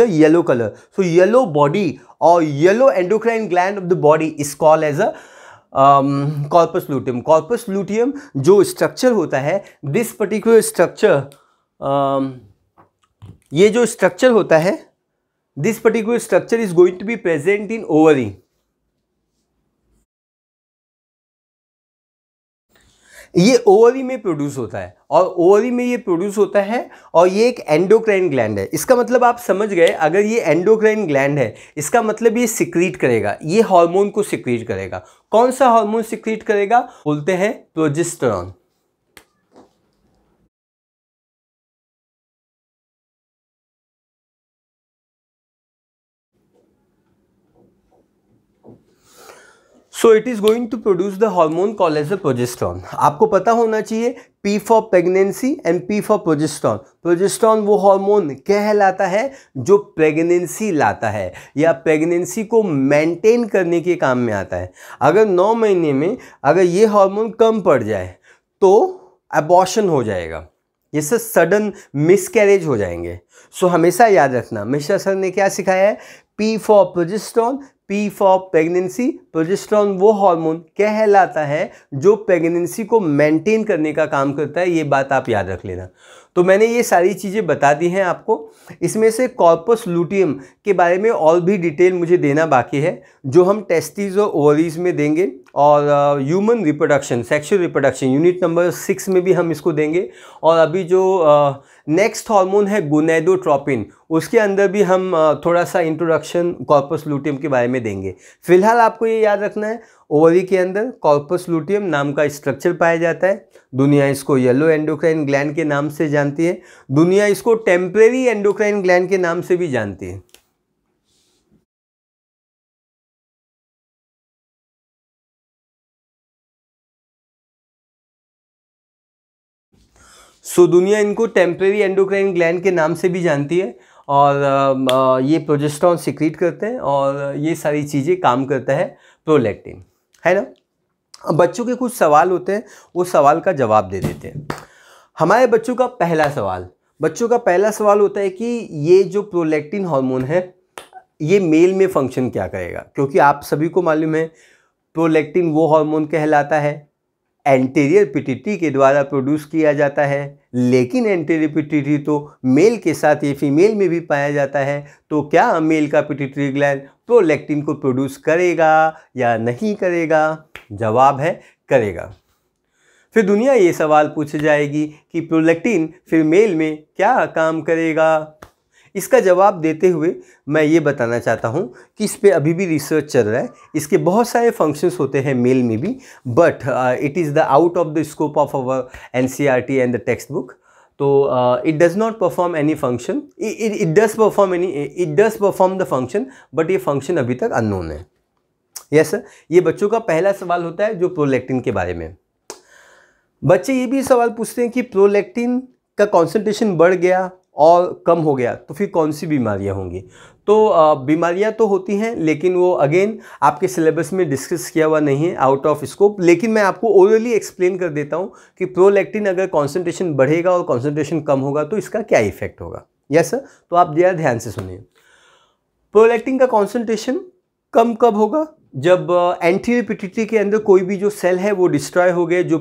Speaker 1: a yellow colour. So yellow body और yellow endocrine gland of the body is called as a corpus luteum. Corpus luteum जो स्ट्रक्चर होता है, दिस पर्टिकुलर स्ट्रक्चर, ये जो स्ट्रक्चर होता है, this particular structure is going to be present in ovary. ये ओवरी में प्रोड्यूस होता है और ओवरी में ये प्रोड्यूस होता है और ये एक एंडोक्राइन ग्लैंड है। इसका मतलब आप समझ गए, अगर ये एंडोक्राइन ग्लैंड है इसका मतलब ये सिक्रीट करेगा, ये हार्मोन को सिक्रीट करेगा। कौन सा हार्मोन सिक्रीट करेगा? बोलते हैं progesterone. So it is going to produce the hormone called as the progesterone. आपको पता होना चाहिए P for pregnancy and P for progesterone. Progesterone वो हार्मोन कहलाता है जो प्रेगनेंसी लाता है या प्रेगनेंसी को मेंटेन करने के काम में आता है। अगर 9 महीने में अगर ये हार्मोन कम पड़ जाए तो अबॉर्शन हो जाएगा, इससे सडन मिसकैरेज हो जाएंगे। सो हमेशा याद रखना, मिश्रा सर ने क्या सिखाया है, P for progesterone, P for pregnancy. Progesterone वो हार्मोन कहलाता है जो प्रेगनेंसी को मेंटेन करने का काम करता है, ये बात आप याद रख लेना। तो मैंने ये सारी चीज़ें बता दी हैं आपको। इसमें से कॉर्पस लूटियम के बारे में और भी डिटेल मुझे देना बाकी है, जो हम टेस्टिस और ओवरीज में देंगे, और human reproduction, sexual reproduction unit number 6 में भी हम इसको देंगे। और अभी जो नेक्स्ट हार्मोन है गोनेडोट्रोपिन, उसके अंदर भी हम थोड़ा सा इंट्रोडक्शन कॉर्पस लूटियम के बारे में देंगे। फिलहाल आपको ये याद रखना है, ओवरी के अंदर कॉर्पस लूटियम नाम का स्ट्रक्चर पाया जाता है। दुनिया इसको येलो एंडोक्राइन ग्लैंड के नाम से जानती है, दुनिया इसको टेम्परेरी एंडोक्राइन ग्लैंड के नाम से भी जानती है। सो दुनिया इनको टेम्परेरी एंडोक्राइन ग्लैंड के नाम से भी जानती है, और ये प्रोजेस्टेरॉन सिक्रीट करते हैं और ये सारी चीज़ें काम करता है प्रोलैक्टिन, है ना। अब बच्चों के कुछ सवाल होते हैं, वो सवाल का जवाब दे देते हैं। हमारे बच्चों का पहला सवाल होता है कि ये जो प्रोलैक्टिन हार्मोन है ये मेल में फंक्शन क्या करेगा, क्योंकि आप सभी को मालूम है प्रोलैक्टिन वो हार्मोन कहलाता है एंटीरियर पिट्यूटरी के द्वारा प्रोड्यूस किया जाता है, लेकिन एंटीरियर पिट्यूटरी तो मेल के साथ ये फीमेल में भी पाया जाता है। तो क्या मेल का पिट्यूटरी ग्लैंड प्रोलैक्टिन को प्रोड्यूस करेगा या नहीं करेगा? जवाब है करेगा। फिर दुनिया ये सवाल पूछ जाएगी कि प्रोलैक्टिन फिर मेल में क्या काम करेगा। इसका जवाब देते हुए मैं ये बताना चाहता हूँ कि इस पे अभी भी रिसर्च चल रहा है। इसके बहुत सारे फंक्शंस होते हैं मेल में भी, but it is the out of the scope of our NCERT and the text book. तो it does not perform any function, it does perform the function, but ये फंक्शन अभी तक अननोन है। यस सर, ये बच्चों का पहला सवाल होता है जो प्रोलैक्टिन के बारे में। बच्चे ये भी सवाल पूछते हैं कि प्रोलैक्टिन का कॉन्सेंट्रेशन बढ़ गया और कम हो गया तो फिर कौन सी बीमारियां होंगी। तो बीमारियां तो होती हैं, लेकिन वो अगेन आपके सिलेबस में डिस्कस किया हुआ नहीं है, आउट ऑफ स्कोप। लेकिन मैं आपको ओरली एक्सप्लेन कर देता हूं कि प्रोलैक्टिन अगर कॉन्सेंट्रेशन बढ़ेगा और कॉन्सेंट्रेशन कम होगा तो इसका क्या इफेक्ट होगा। यस सर, तो आप जरा ध्यान से सुनिए। प्रोलैक्टिन का कॉन्सेंट्रेशन कम कब होगा? जब एंटीरियर पिट्यूटरी के अंदर कोई भी जो सेल है वो डिस्ट्रॉय हो गए, जो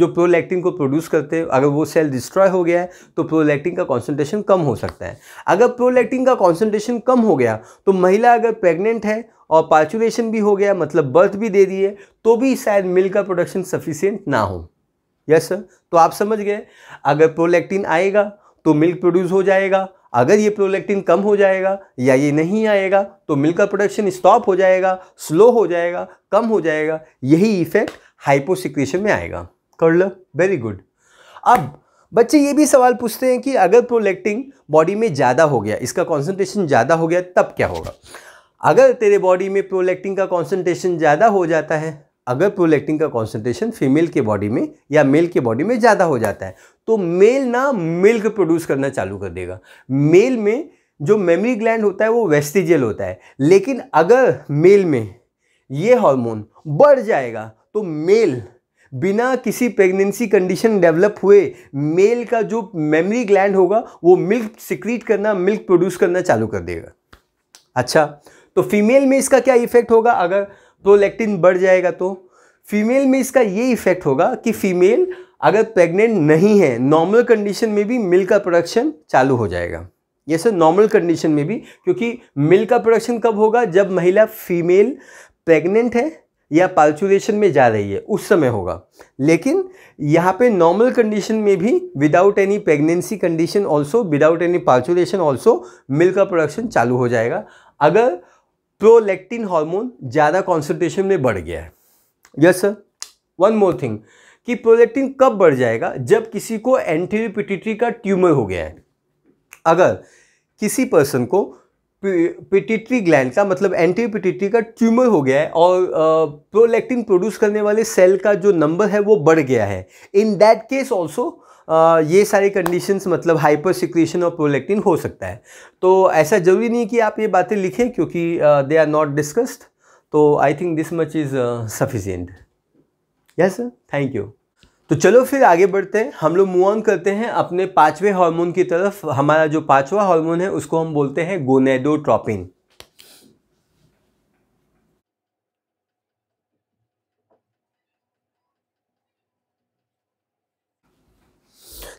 Speaker 1: प्रोलैक्टिन को प्रोड्यूस करते हैं, अगर वो सेल डिस्ट्रॉय हो गया है तो प्रोलैक्टिन का कॉन्सेंट्रेशन कम हो सकता है। अगर प्रोलैक्टिन का कॉन्सेंट्रेशन कम हो गया तो महिला अगर प्रेग्नेंट है और पार्चुरेशन भी हो गया, मतलब बर्थ भी दे दी है, तो भी शायद मिल्क का प्रोडक्शन सफिशिएंट ना हो। यस सर, तो आप समझ गए, अगर प्रोलैक्टिन आएगा तो मिल्क प्रोड्यूस हो जाएगा, अगर ये प्रोलैक्टिन कम हो जाएगा या ये नहीं आएगा तो मिल्क का प्रोडक्शन स्टॉप हो जाएगा, स्लो हो जाएगा, कम हो जाएगा। यही इफेक्ट हाइपोसिक्रेशन में आएगा। कर लो, वेरी गुड। अब बच्चे ये भी सवाल पूछते हैं कि अगर प्रोलैक्टिन बॉडी में ज़्यादा हो गया, इसका कॉन्सेंट्रेशन ज़्यादा हो गया, तब क्या होगा। अगर तेरे बॉडी में प्रोलैक्टिन का कॉन्सेंट्रेशन ज़्यादा हो जाता है, अगर प्रोलैक्टिन का कॉन्सेंट्रेशन फीमेल के बॉडी में या मेल के बॉडी में ज़्यादा हो जाता है तो मेल ना मिल्क प्रोड्यूस करना चालू कर देगा। मेल में जो मेमरी ग्लैंड होता है वो वेस्टिजियल होता है, लेकिन अगर मेल में ये हार्मोन बढ़ जाएगा तो मेल बिना किसी प्रेगनेंसी कंडीशन डेवलप हुए मेल का जो मेमरी ग्लैंड होगा वो मिल्क सिक्रीट करना, मिल्क प्रोड्यूस करना चालू कर देगा। अच्छा, तो फीमेल में इसका क्या इफेक्ट होगा? अगर प्रोलैक्टिन बढ़ जाएगा तो फीमेल में इसका ये इफेक्ट होगा कि फीमेल अगर प्रेग्नेंट नहीं है, नॉर्मल कंडीशन में भी मिल्क का प्रोडक्शन चालू हो जाएगा। ये सर नॉर्मल कंडीशन में भी, क्योंकि मिल्क का प्रोडक्शन कब होगा? जब महिला फीमेल प्रेग्नेंट है या पार्चुरेशन में जा रही है, उस समय होगा। लेकिन यहाँ पे नॉर्मल कंडीशन में भी without any pregnancy condition also, without any parturition also milk का प्रोडक्शन चालू हो जाएगा अगर प्रोलैक्टिन हार्मोन ज़्यादा कॉन्सेंट्रेशन में बढ़ गया है। Yes sir, one more thing कि प्रोलैक्टिन कब बढ़ जाएगा? जब किसी को एंटीरियर पिट्यूटरी का ट्यूमर हो गया है। अगर किसी पर्सन को पिट्यूटरी ग्लैंड का मतलब एंटी पिट्यूटरी का ट्यूमर हो गया है और प्रोलैक्टिन प्रोड्यूस करने वाले सेल का जो नंबर है वो बढ़ गया है, इन दैट केस ऑल्सो ये सारी कंडीशंस मतलब हाइपर सिक्रीशन और प्रोलैक्टिन हो सकता है। तो ऐसा ज़रूरी नहीं कि आप ये बातें लिखें क्योंकि दे आर नॉट डिस्कस्ड। तो I think this much is sufficient. Yes sir, thank you. तो चलो फिर आगे बढ़ते हैं, हम लोग मूव ऑन करते हैं अपने पांचवें हार्मोन की तरफ। हमारा जो पांचवा हार्मोन है उसको हम बोलते हैं गोनेडोट्रोपिन।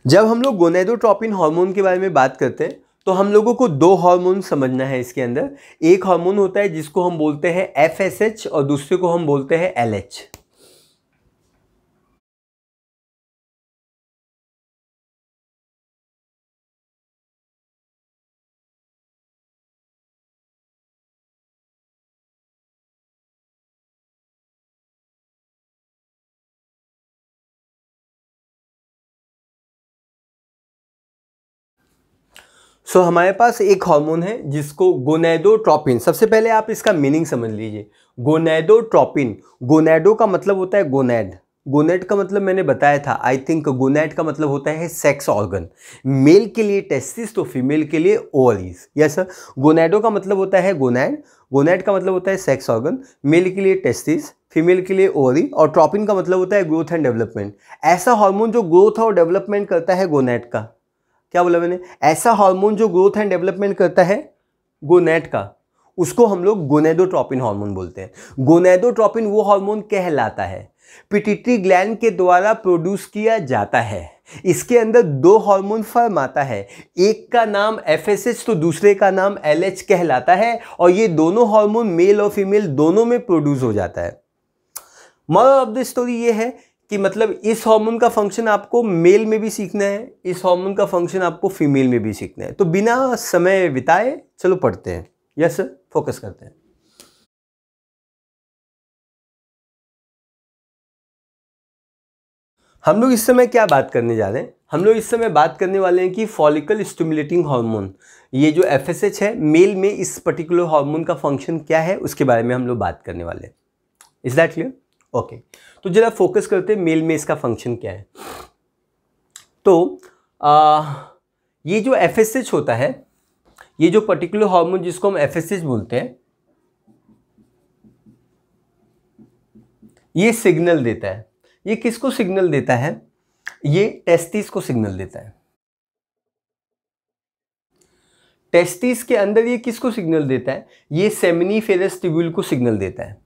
Speaker 1: जब हम लोग गोनेडोट्रोपिन हार्मोन के बारे में बात करते हैं तो हम लोगों को दो हार्मोन समझना है इसके अंदर। एक हार्मोन होता है जिसको हम बोलते हैं FSH और दूसरे को हम बोलते हैं LH। सो हमारे पास एक हार्मोन है जिसको गोनेडोट्रोपिन, सबसे पहले आप इसका मीनिंग समझ लीजिए। गोनेडोट्रोपिन, गोनेडो का मतलब होता है गोनेड, गोनेड का मतलब मैंने बताया था, आई थिंक गोनेड का मतलब होता है सेक्स ऑर्गन। मेल के लिए टेस्टिस तो फीमेल के लिए ओवरीज। यस सर, गोनेडो का मतलब होता है गोनेड, गोनेड का मतलब होता है सेक्स ऑर्गन, मेल के लिए टेस्टिस, फीमेल के लिए ओवरी, और ट्रोपिन का मतलब होता है ग्रोथ एंड डेवलपमेंट। ऐसा हार्मोन जो ग्रोथ और डेवलपमेंट करता है गोनेड का, क्या बोला मैंने, ऐसा हार्मोन जो ग्रोथ एंड डेवलपमेंट करता है गोनेड का, उसको हम लोग गोनेडोट्रोपिन हार्मोन बोलते हैं। गोनेडोट्रोपिन वो हार्मोन कहलाता है, पिट्यूटरी ग्लैंड के द्वारा प्रोड्यूस किया जाता है। इसके अंदर दो हार्मोन फॉर्म आता है, एक का नाम FSH तो दूसरे का नाम LH कहलाता है, और ये दोनों हार्मोन मेल और फीमेल दोनों में प्रोड्यूस हो जाता है। मोरल ऑफ द स्टोरी ये है कि मतलब इस हार्मोन का फंक्शन आपको मेल में भी सीखना है, इस हार्मोन का फंक्शन आपको फीमेल में भी सीखना है। तो बिना समय बिताए चलो पढ़ते हैं। यस सर, फोकस करते हैं। हम लोग इस समय क्या बात करने जा रहे हैं, हम लोग इस समय बात करने वाले हैं कि फॉलिकल स्टिमुलेटिंग हार्मोन, ये जो FSH है मेल में, इस पर्टिकुलर हार्मोन का फंक्शन क्या है उसके बारे में हम लोग बात करने वाले हैं। Is that clear? ओके, तो जरा फोकस करते हैं मेल में इसका फंक्शन क्या है। तो ये जो FSH होता है, ये जो पर्टिकुलर हार्मोन जिसको हम FSH बोलते हैं, ये सिग्नल देता है। ये किसको सिग्नल देता है? ये टेस्टिस को सिग्नल देता है। टेस्टिस के अंदर ये किसको सिग्नल देता है? ये सेमिनिफेरस ट्यूब्यूल को सिग्नल देता है।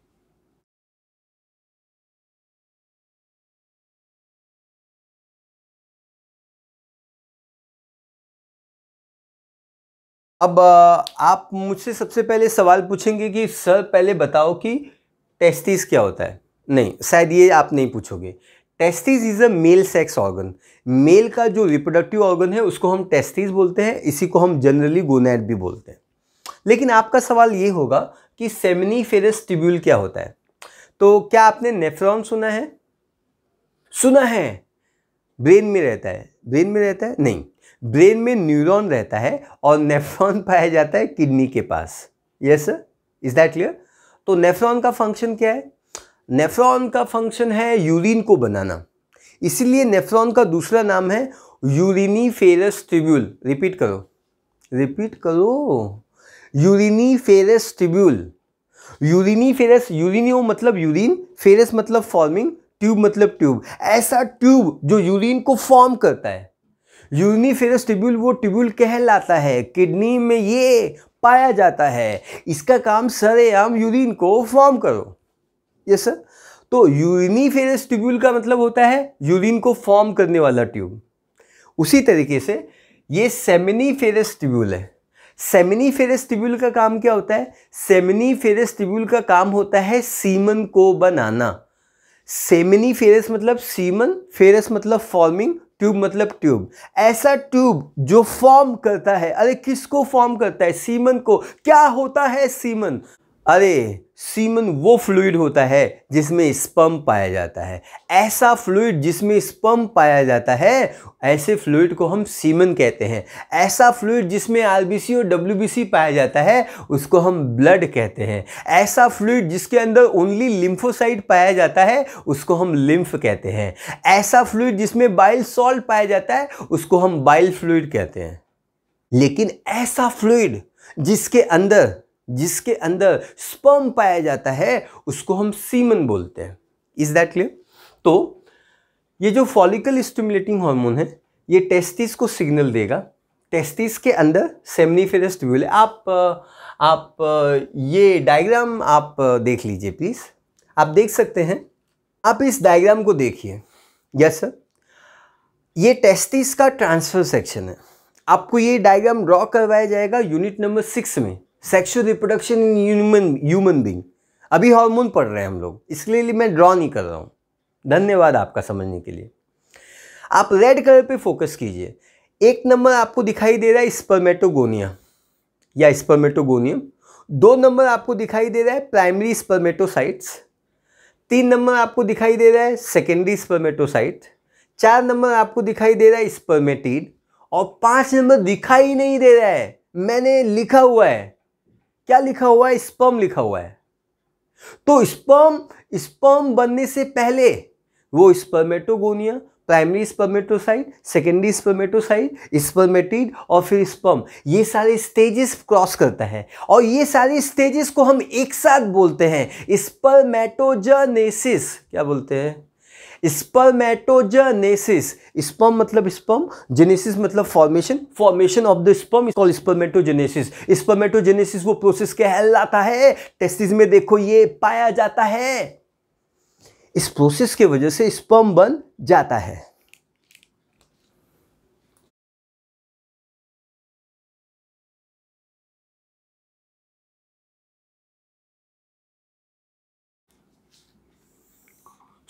Speaker 1: अब आप मुझसे सबसे पहले सवाल पूछेंगे कि सर पहले बताओ कि टेस्टिस क्या होता है। नहीं, शायद ये आप नहीं पूछोगे। Testis is a male sex organ. Male का जो रिप्रोडक्टिव ऑर्गन है उसको हम टेस्टिस बोलते हैं, इसी को हम जनरली गोनैड भी बोलते हैं। लेकिन आपका सवाल ये होगा कि सेमिनिफेरस ट्यूब्यूल क्या होता है। तो क्या आपने नेफ्रॉन सुना है? सुना है, ब्रेन में रहता है। ब्रेन में रहता है? नहीं, ब्रेन में न्यूरॉन रहता है और नेफ्रॉन पाया जाता है किडनी के पास। Yes sir, is that clear? तो नेफ्रॉन का फंक्शन क्या है? नेफ्रॉन का फंक्शन है यूरिन को बनाना, इसीलिए नेफ्रॉन का दूसरा नाम है यूरिनीफेरस ट्यूब्यूल। रिपीट करो, रिपीट करो, यूरिनीफेरस ट्यूब्यूल। यूरिनीफेरस, यूरिनियो मतलब यूरिन, फेरस मतलब फॉर्मिंग, ट्यूब मतलब ट्यूब। ऐसा ट्यूब जो यूरिन को फॉर्म करता है, यूरिनीफेरस ट्यूब्यूल वो ट्यूब्यूल कहलाता है। किडनी में ये पाया जाता है, इसका काम सरेआम यूरिन को फॉर्म करो। यस सर, तो यूरिनीफेरस ट्यूब्यूल का मतलब होता है यूरिन को फॉर्म करने वाला ट्यूब। उसी तरीके से ये सेमिनिफेरस ट्यूब्यूल है। सेमिनिफेरस ट्यूब्यूल का काम क्या होता है? सेमिनिफेरस ट्यूब्यूल का काम होता है सीमन को बनाना। सेमिनिफेरस मतलब सीमन, फेरस मतलब फॉर्मिंग, ट्यूब मतलब ट्यूब। ऐसा ट्यूब जो फॉर्म करता है, अरे किसको फॉर्म करता है? सीमन को। क्या होता है सीमन? अरे सीमन वो फ्लूइड होता है जिसमें स्पर्म पाया जाता है। ऐसा फ्लूइड जिसमें स्पर्म पाया जाता है, ऐसे फ्लूइड को हम सीमन कहते हैं। ऐसा फ्लूइड जिसमें आरबीसी और डब्ल्यूबीसी पाया जाता है, उसको हम ब्लड कहते हैं। ऐसा फ्लूइड जिसके अंदर ओनली लिम्फोसाइट पाया जाता है, उसको हम लिम्फ कहते हैं। ऐसा फ्लूइड जिसमें बाइल सॉल्ट पाया जाता है, उसको हम बाइल फ्लूइड कहते हैं। लेकिन ऐसा फ्लूइड जिसके अंदर स्पर्म पाया जाता है, उसको हम सीमन बोलते हैं। Is that clear? तो ये जो फॉलिकल स्टिमुलेटिंग हार्मोन है, ये टेस्टिस को सिग्नल देगा। टेस्टिस के अंदर सेमनीफेरस ट्यूब्यूल है। आप ये डायग्राम आप देख लीजिए प्लीज। आप देख सकते हैं, आप इस डायग्राम को देखिए। यस सर, ये टेस्टिस का ट्रांसफर सेक्शन है। आपको ये डायग्राम ड्रॉ करवाया जाएगा यूनिट नंबर 6 में, sexual reproduction in human being. अभी हार्मोन पढ़ रहे हैं हम लोग, इसलिए मैं ड्रॉ नहीं कर रहा हूं। धन्यवाद आपका समझने के लिए। आप रेड कलर पे फोकस कीजिए। 1 नंबर आपको दिखाई दे रहा है स्पर्मेटोगोनिया या स्पर्मेटोगोनियम। 2 नंबर आपको दिखाई दे रहा है प्राइमरी स्पर्मेटोसाइट्स। 3 नंबर आपको दिखाई दे रहा है सेकेंडरी स्पर्मेटोसाइट। 4 नंबर आपको दिखाई दे रहा है स्पर्मेटिड। और 5 नंबर दिखाई नहीं दे रहा है, मैंने लिखा हुआ है। क्या लिखा हुआ है? स्पर्म लिखा हुआ है। तो स्पर्म बनने से पहले वो spermatogonia, primary spermatocyte, secondary spermatocyte, spermatid और फिर स्पर्म, ये सारे स्टेजेस क्रॉस करता है। और ये सारे स्टेजेस को हम एक साथ बोलते हैं स्पर्मेटोजेनेसिस। क्या बोलते हैं? स्पर्मेटोजेनेसिस। स्पर्म मतलब स्पर्म, जेनेसिस मतलब formation of the sperm is called spermatogenesis. Spermatogenesis वो प्रोसेस कहलाता है। टेस्टिस में देखो ये पाया जाता है। इस प्रोसेस के वजह से स्पर्म बन जाता है।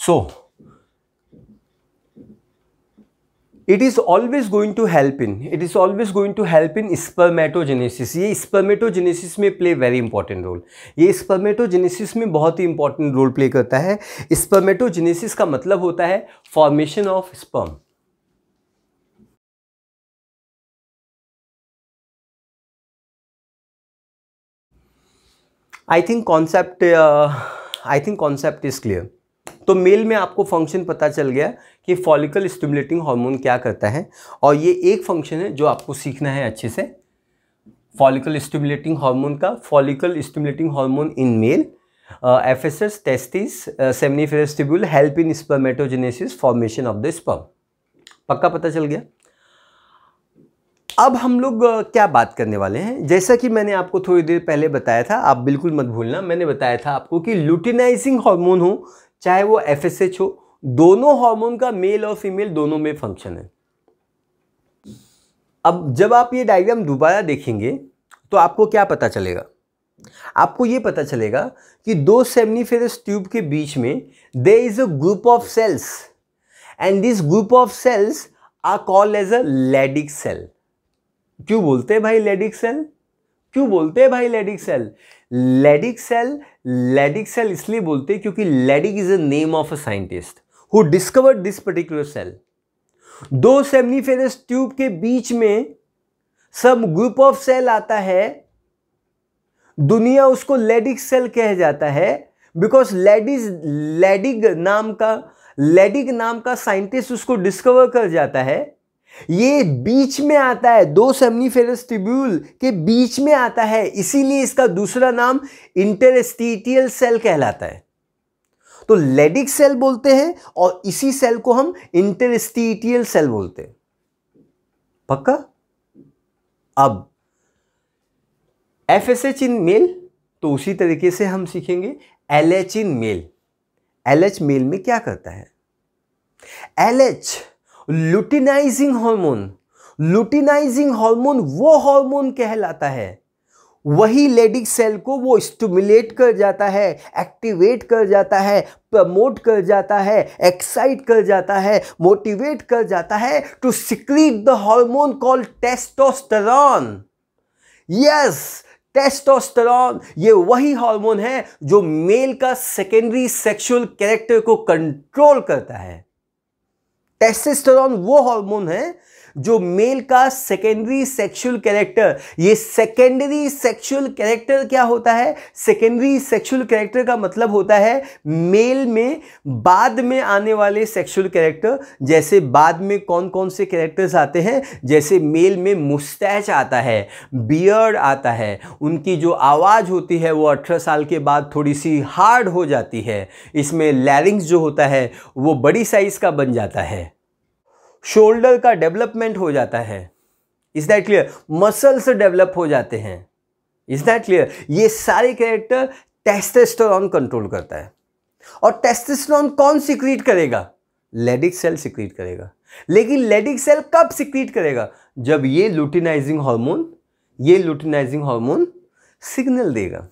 Speaker 1: सो it is always going to help in spermatogenesis। ये spermatogenesis में प्ले वेरी इंपॉर्टेंट रोल। ये spermatogenesis में बहुत ही इंपॉर्टेंट रोल प्ले करता है। spermatogenesis का मतलब होता है formation of sperm. I think concept is clear. तो मेल में आपको फंक्शन पता चल गया कि फॉलिकल स्टिमुलेटिंग हार्मोन क्या करता है, और ये एक फंक्शन है जो आपको सीखना है अच्छे से। Follicle stimulating hormone in male, FSS, testis, seminiferous tubule help in spermatogenesis, formation of the sperm. पक्का पता चल गया? अब हम लोग क्या बात करने वाले हैं, जैसा कि मैंने आपको थोड़ी देर पहले बताया था, आप बिल्कुल मत भूलना, मैंने बताया था आपको कि लुटिनाइजिंग हार्मोन हो चाहे वो एफएसएच हो, दोनों हार्मोन का मेल और फीमेल दोनों में फंक्शन है। अब जब आप ये डायग्राम दोबारा देखेंगे तो आपको क्या पता चलेगा? आपको ये पता चलेगा कि 2 सेमनीफेरस ट्यूब के बीच में there is a group of cells and this group of cells are called as a Leydig cell. क्यों बोलते हैं भाई लेडिक सेल? लेडिक सेल इसलिए बोलते हैं क्योंकि Leydig is a name of a scientist who discovered this particular cell. 2 seminiferous tube के बीच में सब ग्रुप ऑफ सेल आता है, दुनिया उसको लेडिक सेल कह जाता है, बिकॉज लेडिक नाम का साइंटिस्ट उसको डिस्कवर कर जाता है। ये बीच में आता है, 2 सेमनीफेरस ट्यूब्यूल के बीच में आता है, इसीलिए इसका दूसरा नाम इंटरस्टिशियल सेल कहलाता है। तो लेडिक सेल बोलते हैं और इसी सेल को हम इंटरस्टिशियल सेल बोलते हैं। पक्का? अब एफएसएच इन मेल, तो उसी तरीके से हम सीखेंगे LH in male. LH mail में क्या करता है? एलएच लुटिनाइजिंग हार्मोन वो हार्मोन कहलाता है, वही लेडिक सेल को वो स्टिमुलेट कर जाता है, एक्टिवेट कर जाता है, प्रमोट कर जाता है, एक्साइट कर जाता है, मोटिवेट कर जाता है to secrete the hormone called testosterone. Yes, testosterone ये वही हार्मोन है जो मेल का सेकेंडरी सेक्सुअल कैरेक्टर को कंट्रोल करता है। टेस्टोस्टेरोन वो हार्मोन है जो मेल का सेकेंडरी सेक्सुअल कैरेक्टर, ये सेकेंडरी सेक्सुअल कैरेक्टर क्या होता है? सेकेंडरी सेक्सुअल कैरेक्टर का मतलब होता है मेल में बाद में आने वाले सेक्सुअल कैरेक्टर। जैसे बाद में कौन कौन से कैरेक्टर्स आते हैं? जैसे मेल में मुस्टैच आता है, बियर्ड आता है, उनकी जो आवाज़ होती है वो 18 साल के बाद थोड़ी सी हार्ड हो जाती है, इसमें लैरिंग्स जो होता है वो बड़ी साइज का बन जाता है, शोल्डर का डेवलपमेंट हो जाता है। Is that clear? Muscles develop हो जाते हैं। Is that clear? ये सारे कैरेक्टर टेस्टोस्टेरोन कंट्रोल करता है। और टेस्टोस्टेरोन कौन सिक्रीट करेगा? लेडिक सेल सिक्रीट करेगा। लेकिन लेडिक सेल कब सिक्रीट करेगा? जब ये लुटिनाइजिंग हार्मोन सिग्नल देगा।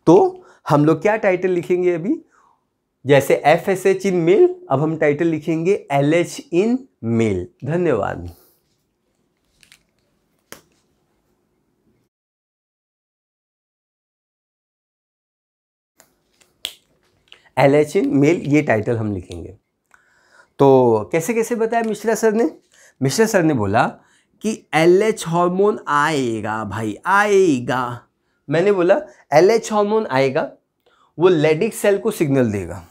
Speaker 1: तो हम लोग क्या टाइटल लिखेंगे अभी? जैसे FSH इन मेल, अब हम टाइटल लिखेंगे LH इन मेल। धन्यवाद। LH इन मेल ये टाइटल हम लिखेंगे। तो कैसे कैसे बताया मिश्रा सर ने? मिश्रा सर ने बोला कि LH हार्मोन आएगा भाई, आएगा। मैंने बोला LH हार्मोन आएगा, वो लेडिक सेल को सिग्नल देगा।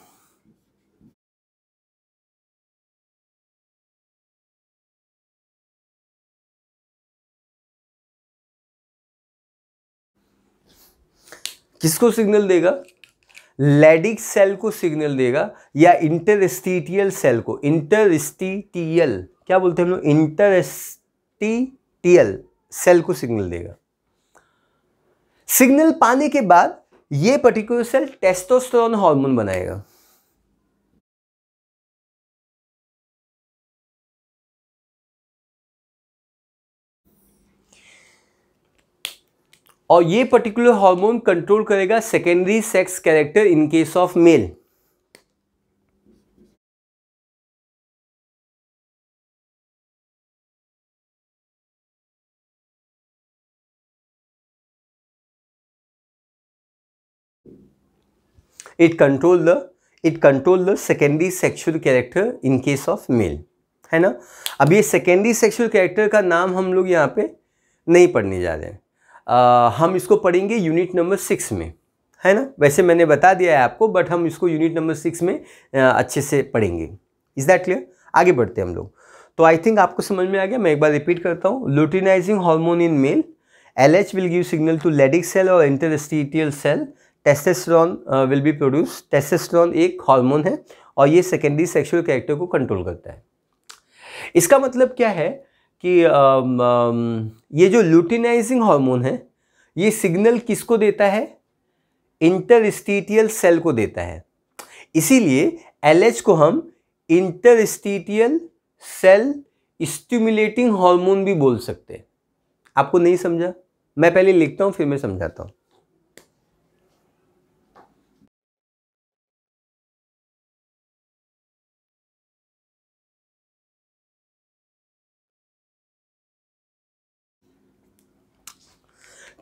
Speaker 1: किसको सिग्नल देगा? लेडिक सेल को सिग्नल देगा, या इंटरस्टिटियल सेल को। इंटरस्टिटियल क्या बोलते हैं हम लोग? इंटरस्टिटियल सेल को सिग्नल देगा। सिग्नल पाने के बाद ये पर्टिकुलर सेल टेस्टोस्टेरोन हार्मोन बनाएगा। और ये पर्टिकुलर हार्मोन कंट्रोल करेगा secondary sex character in case of male. It control the secondary sexual character in case of male, है ना। अब ये सेकेंडरी सेक्सुअल कैरेक्टर का नाम हम लोग यहाँ पे नहीं पढ़ने जा रहे हैं, हम इसको पढ़ेंगे यूनिट नंबर 6 में, है ना। वैसे मैंने बता दिया है आपको, बट हम इसको यूनिट नंबर 6 में अच्छे से पढ़ेंगे। Is that clear? आगे बढ़ते हैं हम लोग। तो आई थिंक आपको समझ में आ गया। मैं एक बार रिपीट करता हूँ। Luteinizing hormone in male, LH will give signal to Leydig cell और interstitial cell. Testosterone will be produce. Testosterone एक हार्मोन है और ये सेकेंडरी सेक्सुअल कैरेक्टर को कंट्रोल करता है। इसका मतलब क्या है कि ये जो लुटिनाइजिंग हार्मोन है ये सिग्नल किसको देता है? इंटरस्टिटियल सेल को देता है। इसीलिए LH को हम इंटरस्टिटियल सेल स्टिमुलेटिंग हार्मोन भी बोल सकते हैं। आपको नहीं समझा? मैं पहले लिखता हूं फिर मैं समझाता हूं।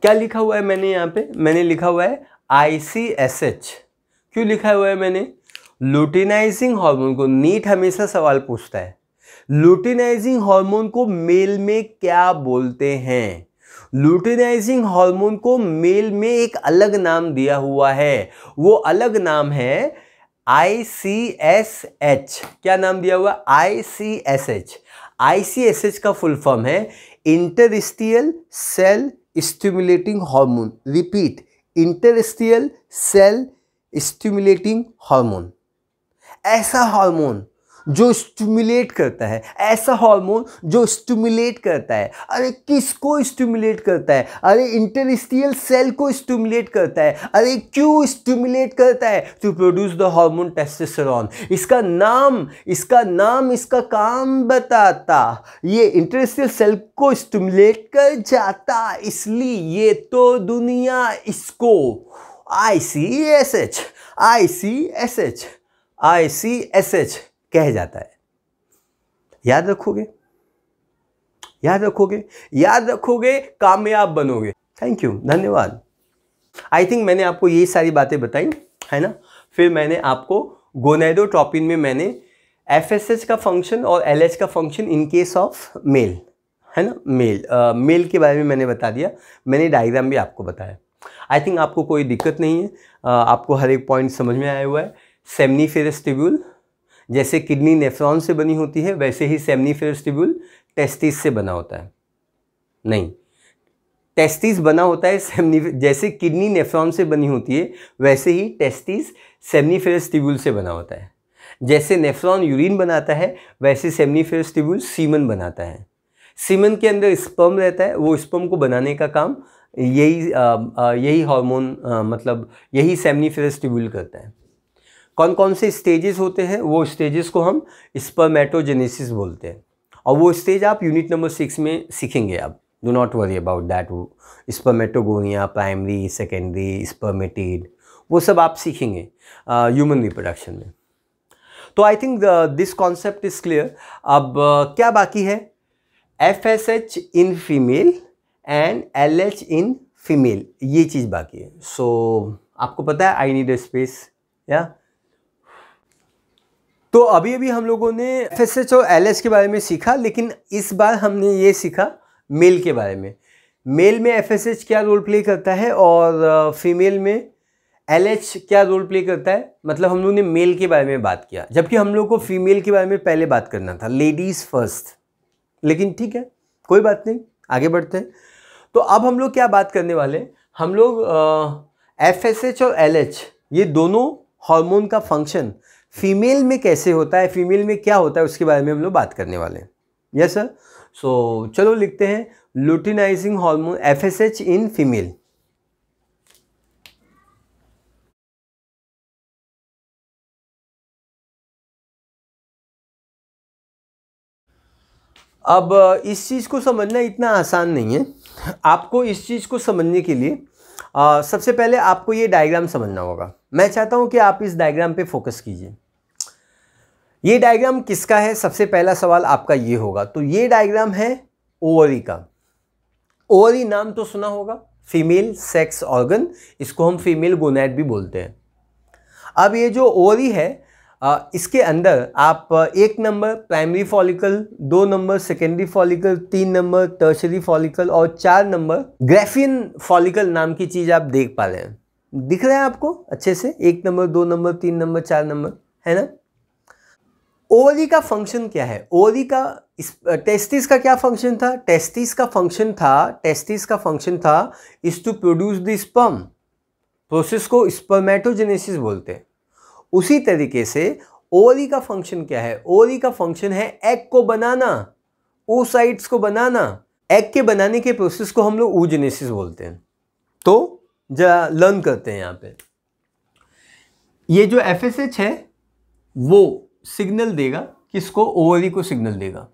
Speaker 1: क्या लिखा हुआ है मैंने यहाँ पे? मैंने लिखा हुआ है ICSH। क्यों लिखा हुआ है मैंने? लुटिनाइजिंग हार्मोन को, नीट हमेशा सवाल पूछता है, लुटिनाइजिंग हार्मोन को मेल में क्या बोलते हैं? लुटिनाइजिंग हार्मोन को मेल में एक अलग नाम दिया हुआ है, वो अलग नाम है ICSH। क्या नाम दिया हुआ? ICSH। ICSH का फुल फॉर्म है interstitial cell stimulating hormone. Repeat, interstitial cell stimulating hormone. ऐसा हार्मोन जो स्टिमुलेट करता है, ऐसा हार्मोन जो स्टिमुलेट करता है। अरे किसको स्टिमुलेट करता है? अरे इंटरस्टिशियल सेल को स्टिमुलेट करता है। अरे क्यों स्टिमुलेट करता है? To produce the hormone testosterone. इसका नाम इसका काम बताता। ये इंटरस्टिशियल सेल को स्टिमुलेट कर जाता, इसलिए तो दुनिया इसको ICSH कह जाता है। याद रखोगे, कामयाब बनोगे। थैंक यू, धन्यवाद। आई थिंक मैंने आपको ये सारी बातें बताई, है ना। फिर मैंने आपको गोनेडोट्रोपिन में मैंने एफएसएच का फंक्शन और एलएच का function in case of male, है ना, मेल के बारे में मैंने बता दिया। मैंने डायग्राम भी आपको बताया। आई थिंक आपको कोई दिक्कत नहीं है, आपको हर एक पॉइंट समझ में आया हुआ है। सेमनीफेरस ट्यूब्यूल जैसे किडनी नेफ्रॉन से बनी होती है, वैसे ही सेमनीफेरस ट्यूब्यूल टेस्टिस से बना होता है। नहीं, टेस्टिस बना होता है जैसे किडनी नेफ्रॉन से बनी होती है, वैसे ही टेस्टिस सेमनीफेरस ट्यूब्यूल से बना होता है। जैसे नेफ्रॉन यूरिन बनाता है, वैसे सेमनीफेरस ट्यूब्यूल सीमन बनाता है। सीमन के अंदर स्पर्म रहता है, वो स्पर्म को बनाने का काम यही हार्मोन मतलब यही सेमनीफेरस ट्यूब्यूल करता है। कौन कौन से स्टेजेस होते हैं, वो स्टेजेस को हम स्पर्मेटोजेनेसिस बोलते हैं, और वो स्टेज आप यूनिट नंबर 6 में सीखेंगे। आप do not worry about that. वो स्पर्मेटोगोनिया, प्राइमरी, सेकेंडरी, स्पर्मेटिड, वो सब आप सीखेंगे ह्यूमन रिप्रोडक्शन में। तो I think this concept is clear. अब क्या बाकी है? FSH in female and LH in female, ये चीज़ बाकी है। सो आपको पता है आई नीड अ स्पेस, या तो अभी अभी हम लोगों ने FSH और LH के बारे में सीखा, लेकिन इस बार हमने ये सीखा मेल के बारे में। मेल में FSH क्या रोल प्ले करता है और फीमेल में LH क्या रोल प्ले करता है। मतलब हम लोग ने मेल के बारे में बात किया, जबकि हम लोग को फीमेल के बारे में पहले बात करना था, लेडीज़ फर्स्ट। लेकिन ठीक है, कोई बात नहीं, आगे बढ़ते हैं। तो अब हम लोग क्या बात करने वाले हैं? हम लोग FSH और LH ये दोनों हार्मोन का फंक्शन फीमेल में कैसे होता है, फीमेल में क्या होता है, उसके बारे में हम लोग बात करने वाले हैं। Yes sir. सो चलो लिखते हैं luteinizing hormone FSH in female. अब इस चीज़ को समझना इतना आसान नहीं है। आपको इस चीज़ को समझने के लिए सबसे पहले आपको ये डायग्राम समझना होगा। मैं चाहता हूँ कि आप इस डायग्राम पे फोकस कीजिए। ये डायग्राम किसका है? सबसे पहला सवाल आपका ये होगा। तो ये डायग्राम है ओवरी का। ओवरी नाम तो सुना होगा, फीमेल सेक्स ऑर्गन, इसको हम फीमेल गोनैड भी बोलते हैं। अब ये जो ओवरी है, इसके अंदर आप 1 number primary follicle, 2 number secondary follicle, 3 number tertiary follicle और 4 नंबर ग्राफियन फॉलिकल नाम की चीज़ आप देख पा रहे हैं। दिख रहा है आपको अच्छे से? 1 नंबर, 2 नंबर, 3 नंबर, 4 नंबर, है ना। ओवरी का फंक्शन क्या है? ओवरी का टेस्टिस का क्या फंक्शन था? टेस्टिस का फंक्शन था is to produce the sperm. Process को स्पर्मेटोजेनेसिस बोलते हैं। उसी तरीके से ओवरी का फंक्शन क्या है? ओवरी का फंक्शन है एग को बनाना, oocytes को बनाना। एग के बनाने के प्रोसेस को हम लोग oogenesis बोलते हैं। तो जरा लर्न करते हैं। यहां पे ये जो FSH है वो सिग्नल देगा किसको? ओवरी को सिग्नल देगा।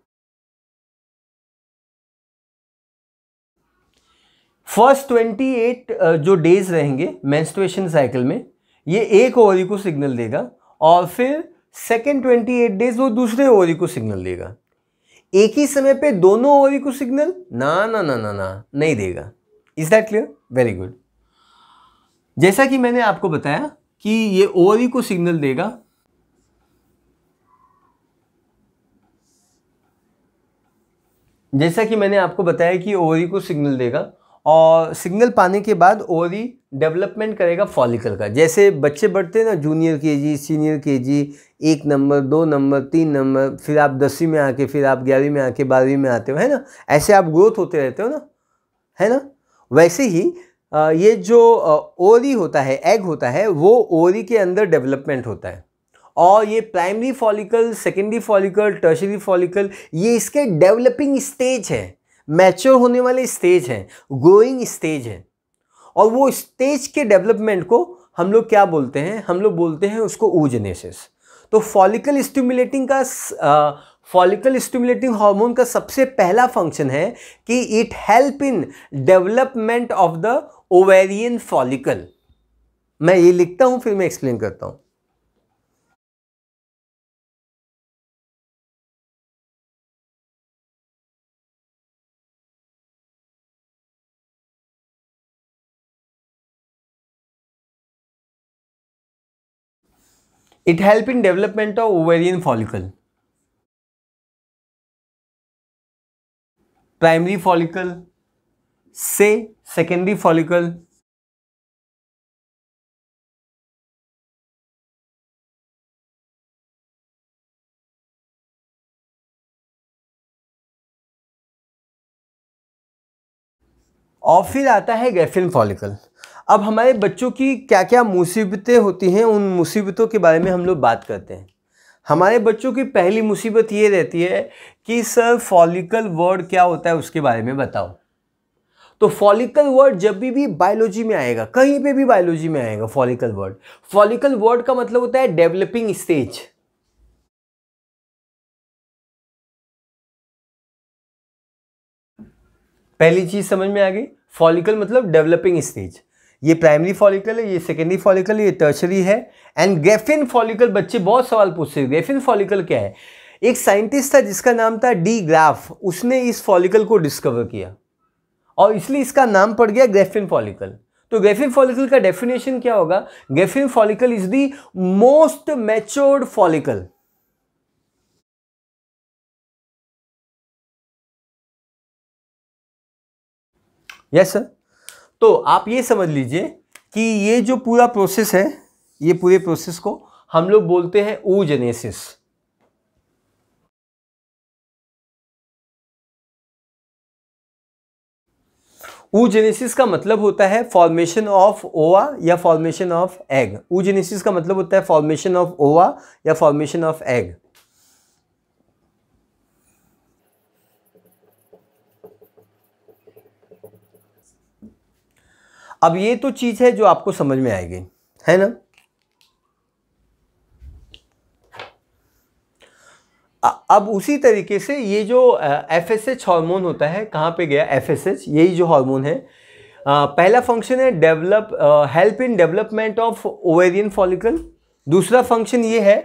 Speaker 1: फर्स्ट 28 जो डेज रहेंगे मेंस्ट्रुएशन साइकिल में, ये एक ओवरी को सिग्नल देगा, और फिर सेकेंड 28 डेज वो दूसरे ओवरी को सिग्नल देगा। एक ही समय पे दोनों ओवरी को सिग्नल ना ना ना ना ना नहीं देगा। Is that clear? Very good. जैसा कि मैंने आपको बताया कि ये ओवरी को सिग्नल देगा, जैसा कि मैंने आपको बताया कि ओवरी को सिग्नल देगा, और सिग्नल पाने के बाद ओवरी डेवलपमेंट करेगा फॉलिकल का। जैसे बच्चे बढ़ते हैं ना, junior KG, senior KG, 1 number, 2 number, 3 number, फिर आप 10वीं में आके, फिर आप 11वीं में आके 12वीं में आते हो, है ना। ऐसे आप ग्रोथ होते रहते हो ना, है ना। वैसे ही ये जो ओवरी होता है, एग होता है, वो ओवरी के अंदर डेवलपमेंट होता है। और ये primary follicle, secondary follicle, tertiary follicle, ये इसके डेवलपिंग स्टेज है, मैच्योर होने वाले स्टेज हैं, ग्रोइंग स्टेज है। और वो स्टेज के डेवलपमेंट को हम लोग क्या बोलते हैं? हम लोग बोलते हैं उसको oogenesis। तो फॉलिकल स्टिमुलेटिंग हार्मोन का सबसे पहला फंक्शन है कि it help in development of the ovarian follicle. मैं ये लिखता हूं, फिर मैं एक्सप्लेन करता हूं। It help in development of ovarian follicle, primary follicle से सेकेंडरी फॉलिकल, और फिर आता है ग्रेफिन फॉलिकल। अब हमारे बच्चों की क्या क्या मुसीबतें होती हैं, उन मुसीबतों के बारे में हम लोग बात करते हैं। हमारे बच्चों की पहली मुसीबत ये रहती है कि सर फॉलिकल वर्ड क्या होता है उसके बारे में बताओ। तो फॉलिकल वर्ड जब भी बायोलॉजी में आएगा, कहीं पे भी बायोलॉजी में आएगा फॉलिकल वर्ड, फॉलिकल वर्ड का मतलब होता है डेवलपिंग स्टेज। पहली चीज समझ में आ गई, फॉलिकल मतलब डेवलपिंग स्टेज। ये प्राइमरी फॉलिकल है, ये सेकेंडरी फॉलिकल है, ये टर्शरी है। एंड ग्रेफिन फॉलिकल, बच्चे बहुत सवाल पूछते हैं ग्रेफिन फॉलिकल क्या है। एक साइंटिस्ट था जिसका नाम था डी ग्राफ, उसने इस फॉलिकल को डिस्कवर किया और इसलिए इसका नाम पड़ गया ग्रेफिन फॉलिकल। तो ग्रेफिन फॉलिकल का डेफिनेशन क्या होगा, Graafian follicle is the most matured follicle. Yes sir. तो आप ये समझ लीजिए कि ये जो पूरा प्रोसेस है, ये पूरे प्रोसेस को हम लोग बोलते हैं oogenesis। oogenesis का मतलब होता है फॉर्मेशन ऑफ ओवा या फॉर्मेशन ऑफ एग। oogenesis का मतलब होता है फॉर्मेशन ऑफ ओवा या फॉर्मेशन ऑफ एग। अब ये तो चीज है जो आपको समझ में आएगी, है ना। अब उसी तरीके से ये जो FSH हार्मोन होता है, कहाँ पे गया FSH, यही जो हार्मोन है, पहला फंक्शन है help in development of ovarian follicle. दूसरा फंक्शन ये है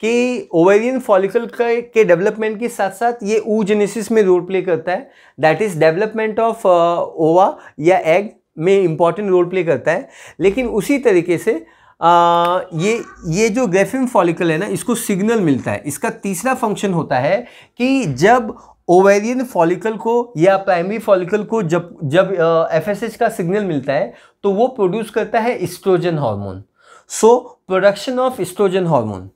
Speaker 1: कि ओवेरियन फॉलिकल के डेवलपमेंट के साथ साथ ये oogenesis में रोल प्ले करता है, दैट इज डेवलपमेंट ऑफ ओवा या एग में इंपॉर्टेंट रोल प्ले करता है। लेकिन उसी तरीके से ये जो ग्रेफिन फॉलिकल है ना, इसको सिग्नल मिलता है। इसका तीसरा फंक्शन होता है कि जब ओवेरियन फॉलिकल को या प्राइमरी फॉलिकल को जब FSH का सिग्नल मिलता है तो वो प्रोड्यूस करता है estrogen hormone. So production of estrogen hormone.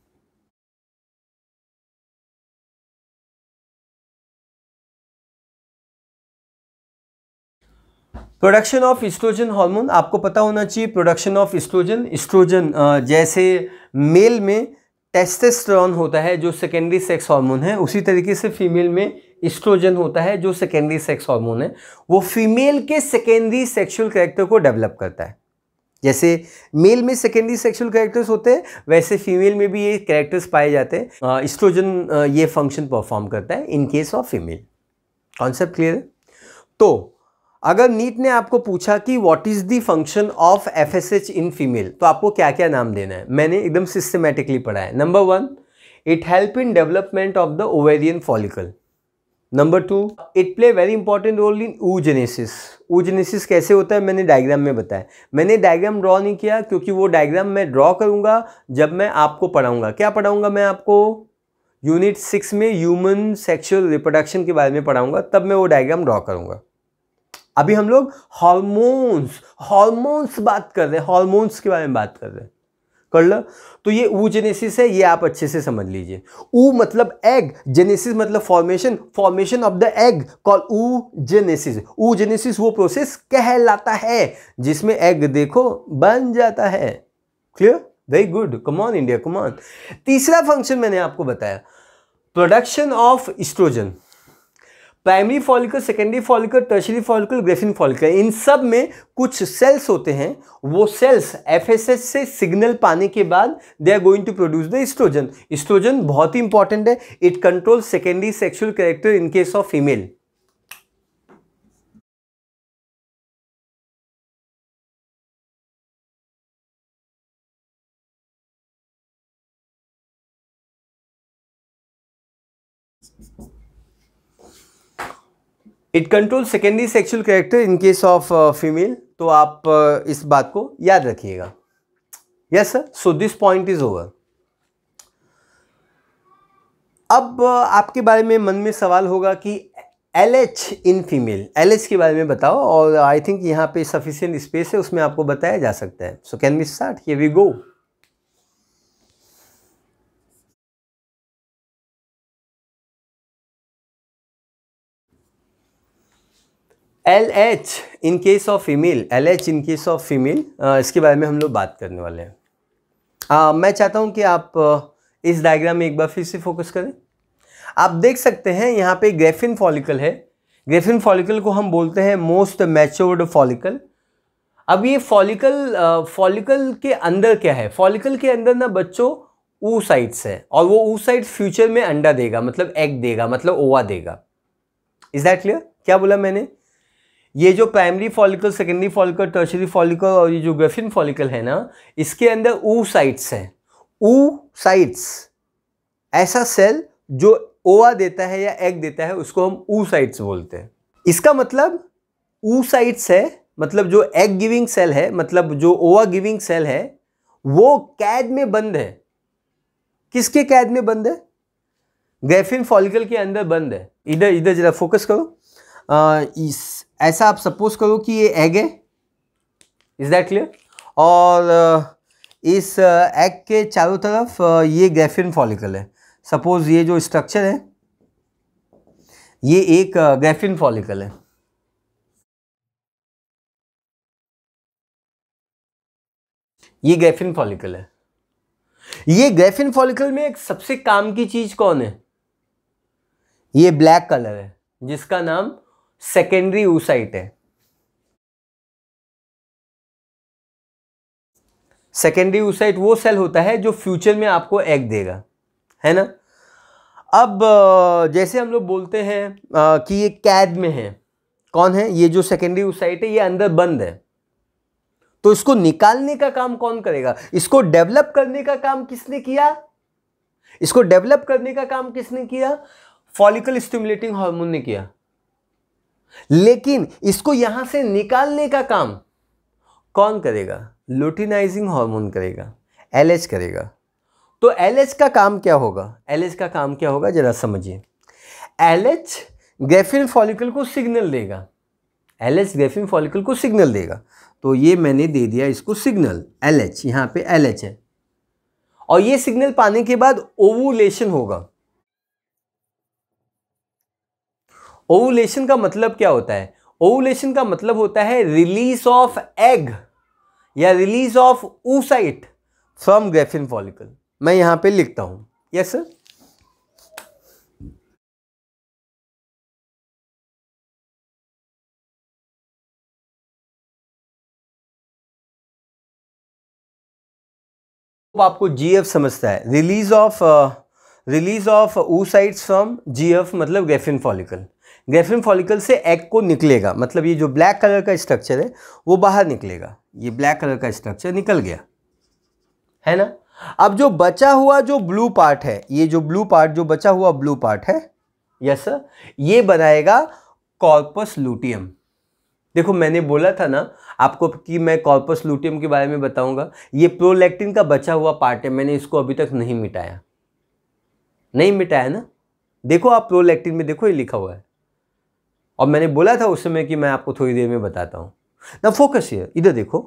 Speaker 1: Production of estrogen hormone आपको पता होना चाहिए। प्रोडक्शन ऑफ एस्ट्रोजन जैसे मेल में टेस्टोस्टेरोन होता है जो सेकेंडरी सेक्स हार्मोन है, उसी तरीके से फीमेल में एस्ट्रोजन होता है जो सेकेंडरी सेक्स हार्मोन है। वो फीमेल के सेकेंडरी सेक्सुअल कैरेक्टर को डेवलप करता है। जैसे मेल में सेकेंडरी सेक्सुअल कैरेक्टर्स होते हैं, वैसे फीमेल में भी ये कैरेक्टर्स पाए जाते हैं। एस्ट्रोजन ये फंक्शन परफॉर्म करता है इन case of female. Concept clear है। तो अगर नीट ने आपको पूछा कि what is the function of FSH in female, तो आपको क्या क्या नाम देना है, मैंने एकदम सिस्टमैटिकली पढ़ा है। Number 1, it help in development of the ovarian follicle. Number 2, it play very important role in oogenesis। oogenesis कैसे होता है मैंने डायग्राम में बताया। मैंने डायग्राम ड्रॉ नहीं किया क्योंकि वो डायग्राम मैं ड्रॉ करूंगा जब मैं आपको पढ़ाऊंगा। क्या पढ़ाऊंगा मैं आपको, यूनिट 6 में ह्यूमन सेक्सुअल रिप्रोडक्शन के बारे में पढ़ाऊंगा, तब मैं वो डायग्राम ड्रॉ करूंगा। अभी हम लोग हार्मोन्स बात कर रहे हैं, हार्मोन्स के बारे में बात कर रहे हैं। कर लो। तो ये oogenesis है, ये आप अच्छे से समझ लीजिए। ऊ मतलब एग, जेनेसिस मतलब formation of the egg call oogenesis। oogenesis वो प्रोसेस कहलाता है जिसमें एग देखो बन जाता है। Clear, very good, come on India, come on. तीसरा फंक्शन मैंने आपको बताया, production of oestrogen. Primary follicle, secondary follicle, tertiary follicle, Graafian follicle, इन सब में कुछ सेल्स होते हैं। वो सेल्स FSH से सिग्नल पाने के बाद they are going to produce the estrogen. Estrogen बहुत ही इंपॉर्टेंट है, it control secondary sexual character in case of female. It control secondary sexual character in case of female. तो आप इस बात को याद रखिएगा। Yes sir, so this point is over. अब आपके बारे में मन में सवाल होगा कि LH इन फीमेल, LH के बारे में बताओ, और आई थिंक यहाँ पे सफिशिएंट स्पेस है, उसमें आपको बताया जा सकता है। So can we start? Here we go. LH in case of female, LH in case of female, इसके बारे में हम लोग बात करने वाले हैं। मैं चाहता हूँ कि आप इस डायग्राम में एक बार फिर से फोकस करें। आप देख सकते हैं यहाँ पे ग्रेफिन फॉलिकल है। ग्रेफिन फॉलिकल को हम बोलते हैं मोस्ट मैच्योर्ड फॉलिकल। अब ये फॉलिकल के अंदर क्या है? फॉलिकल के अंदर ना बच्चों oocytes है, और वो oocytes फ्यूचर में अंडा देगा, मतलब एग देगा, मतलब ओवा देगा। Is that clear? क्या बोला मैंने? ये जो primary follicle, secondary follicle, tertiary follicle और ये जो ग्रेफिन फॉलिकल है ना, इसके अंदर oocytes है। oocytes, ऐसा सेल जो ओवा देता है या एग देता है, उसको हम oocytes बोलते हैं। इसका मतलब oocytes है, मतलब जो एग गिविंग सेल है, मतलब जो ओवा गिविंग सेल है, वो कैद में बंद है। किसके कैद में बंद है? ग्रेफिन फॉलिकल के अंदर बंद है। इधर इधर जरा फोकस करो। ऐसा आप सपोज करो कि ये एग है। Is that clear? और इस एग के चारों तरफ ये ग्रेफिन फॉलिकल है। सपोज ये जो स्ट्रक्चर है, ये एक ग्रेफिन फॉलिकल है। ये ग्रेफिन फॉलिकल है। ये ग्रेफिन फॉलिकल में एक सबसे काम की चीज कौन है? ये ब्लैक कलर है, जिसका नाम सेकेंडरी oocyte है। सेकेंडरी oocyte वो सेल होता है जो फ्यूचर में आपको एग देगा, है ना। अब जैसे हम लोग बोलते हैं कि ये कैद में है। कौन है? ये जो सेकेंडरी oocyte है, ये अंदर बंद है। तो इसको निकालने का काम कौन करेगा? इसको डेवलप करने का काम किसने किया? इसको डेवलप करने का काम किसने किया? फॉलिकल स्टिमुलेटिंग हार्मोन ने किया। लेकिन इसको यहां से निकालने का काम कौन करेगा? लुटिनाइजिंग हार्मोन करेगा, LH करेगा। तो LH का काम क्या होगा? LH का काम क्या होगा जरा समझिए। LH ग्रेफिन फॉलिकल को सिग्नल देगा। LH ग्रेफिन फॉलिकल को सिग्नल देगा। तो ये मैंने दे दिया इसको सिग्नल, LH, यहाँ पे LH है। और ये सिग्नल पाने के बाद ओवुलेशन होगा। ओवुलेशन का मतलब क्या होता है? ओवुलेशन का मतलब होता है रिलीज ऑफ एग या release of oocyte from Graafian follicle. मैं यहां पे लिखता हूं। Yes sir. आपको GF समझता है, release of oocytes from GF, मतलब ग्रेफिन फॉलिकल। ग्रेफिन फॉलिकल से एग को निकलेगा, मतलब ये जो ब्लैक कलर का स्ट्रक्चर है वो बाहर निकलेगा। ये ब्लैक कलर का स्ट्रक्चर निकल गया, है ना। अब जो बचा हुआ जो ब्लू पार्ट है, ये जो ब्लू पार्ट, जो बचा हुआ ब्लू पार्ट है, यस सर, ये बनाएगा कॉर्पस लूटियम। देखो मैंने बोला था ना आपको कि मैं कॉर्पस लूटियम के बारे में बताऊंगा। ये प्रोलैक्टिन का बचा हुआ पार्ट है, मैंने इसको अभी तक नहीं मिटाया। नहीं मिटाया ना? देखो आप प्रोलैक्टिन में देखो, ये लिखा हुआ है। और मैंने बोला था उस समय कि मैं आपको थोड़ी देर में बताता हूं। ना फोकस हियर, इधर देखो,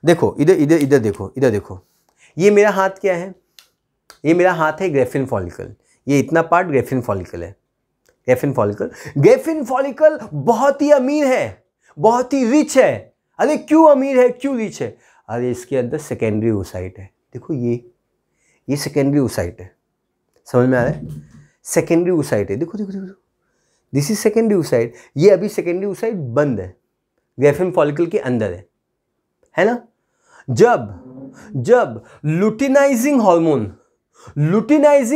Speaker 1: देखो इधर इधर इधर देखो, इधर देखो। ये मेरा हाथ क्या है? ये मेरा हाथ है ग्रेफिन फॉलिकल। ये इतना पार्ट ग्रेफिन फॉलिकल है। ग्रेफिन फॉलिकल, ग्रेफिन फॉलिकल बहुत ही अमीर है, बहुत ही रिच है। अरे क्यों अमीर है, क्यों रिच है? अरे इसके अंदर सेकेंडरी oocyte है। देखो ये सेकेंडरी oocyte है। समझ में आ रहा है? सेकेंडरी oocyte है। देखो देखो देखो, दिस इज सेकेंडरी oocyte। ये अभी सेकेंडरी oocyte बंद है, ग्रेफिन फॉलिकल के अंदर है ना। जब लुटिनाइजिंग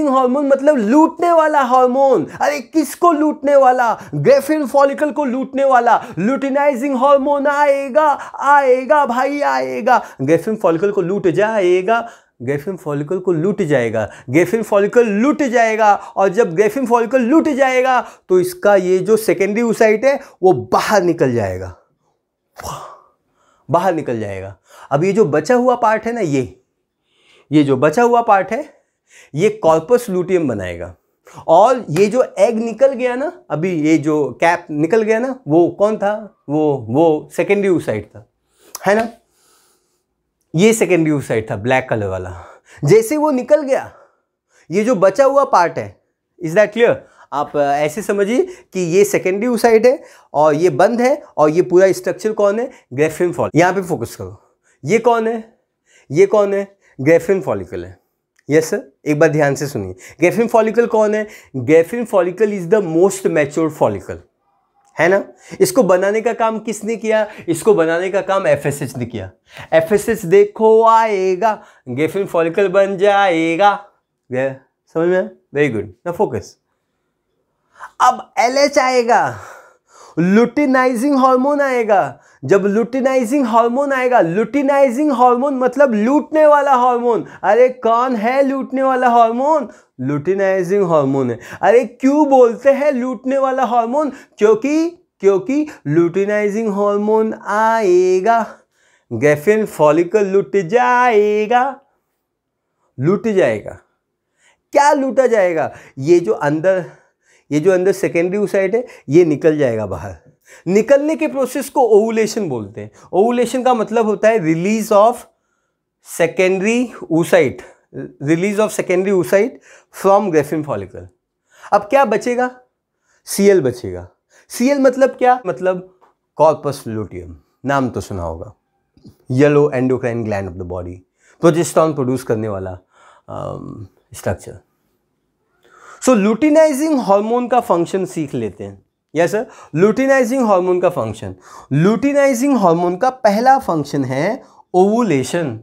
Speaker 1: हार्मोन मतलब लूटने वाला हार्मोन। अरे किसको लूटने वाला? ग्रेफिन फॉलिकल को लूटने वाला लुटिनाइजिंग हार्मोन आएगा भाई, आएगा। ग्रेफिन फॉलिकल को लूट जाएगा, ग्रेफिन फॉलिकल को लूट जाएगा, ग्रेफिन फॉलिकल लूट जाएगा। और जब ग्रेफिन फॉलिकल लूट जाएगा तो इसका ये जो सेकेंडरी oocyte है वो बाहर निकल जाएगा, बाहर निकल जाएगा। अब ये जो बचा हुआ पार्ट है ना, ये जो बचा हुआ पार्ट है, ये कॉर्पस लूटियम बनाएगा। और ये जो एग निकल गया ना, अभी ये जो कैप निकल गया ना, वो कौन था? वो सेकेंडरी oocyte था, है ना? ये सेकेंडरी oocyte था, ब्लैक कलर वाला। जैसे वो निकल गया, ये जो बचा हुआ पार्ट है, इज दैट क्लियर? आप ऐसे समझिए कि ये सेकेंडरी oocyte है और ये बंद है, और ये पूरा स्ट्रक्चर कौन है? Graafian follicle. यहां पे फोकस करो, ये कौन है? ये कौन है? ग्रेफिन फॉलिकल है। यस सर, एक बार ध्यान से सुनिए, ग्रेफिन फॉलिकल कौन है? Graafian follicle is the most mature follicle, है ना? इसको बनाने का काम किसने किया? इसको बनाने का काम एफएसएच ने किया। एफएसएच देखो आएगा, ग्रेफिन फॉलिकल बन जाएगा। समझ में? वेरी गुड, ना फोकस। अब एलएच आएगा, लुटिनाइजिंग हार्मोन आएगा। जब लुटिनाइजिंग हार्मोन आएगा, लुटिनाइजिंग हार्मोन मतलब लूटने वाला हार्मोन। अरे कौन है लूटने वाला हार्मोन? लुटिनाइजिंग हार्मोन है। अरे क्यों बोलते हैं लूटने वाला हार्मोन? क्योंकि लुटिनाइजिंग हार्मोन आएगा, ग्रेफिन फॉलिकल लुट जाएगा। लूट जाएगा। क्या लूटा जाएगा? ये जो अंदर सेकेंडरी oocyte है, ये निकल जाएगा बाहर। निकलने के प्रोसेस को ओवुलेशन बोलते हैं। ओवुलेशन का मतलब होता है release of secondary oocyte, release of secondary oocyte from Graafian follicle. अब क्या बचेगा? सीएल बचेगा। सीएल मतलब क्या? मतलब कॉर्पस लुटियम, नाम तो सुना होगा, yellow endocrine gland of the body, progesterone produce करने वाला स्ट्रक्चर। सो लुटिनाइजिंग हार्मोन का फंक्शन सीख लेते हैं। यस सर, लुटिनाइजिंग हार्मोन का फंक्शन। लुटिनाइजिंग हार्मोन का पहला फंक्शन है ओवुलेशन।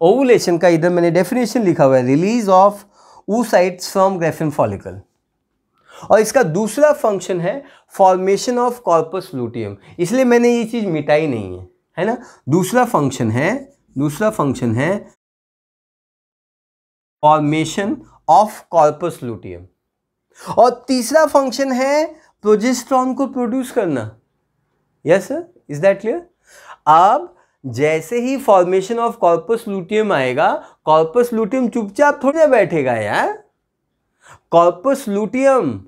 Speaker 1: ओवुलेशन का इधर मैंने डेफिनेशन लिखा हुआ है, release of oocytes from Graafian follicle. और इसका दूसरा फंक्शन है फॉर्मेशन ऑफ कॉर्पस लुटियम। इसलिए मैंने ये चीज मिटाई नहीं है ना? दूसरा फंक्शन है फॉर्मेशन ऑफ कॉर्पस लुटियम, और तीसरा फंक्शन है प्रोजेस्टेरॉन को प्रोड्यूस करना। Yes sir, is that clear? अब जैसे ही फॉर्मेशन ऑफ कॉर्पस लुटियम आएगा, कॉर्पस लुटियम चुपचाप थोड़ी ना बैठेगा यार। कॉर्पस लुटियम,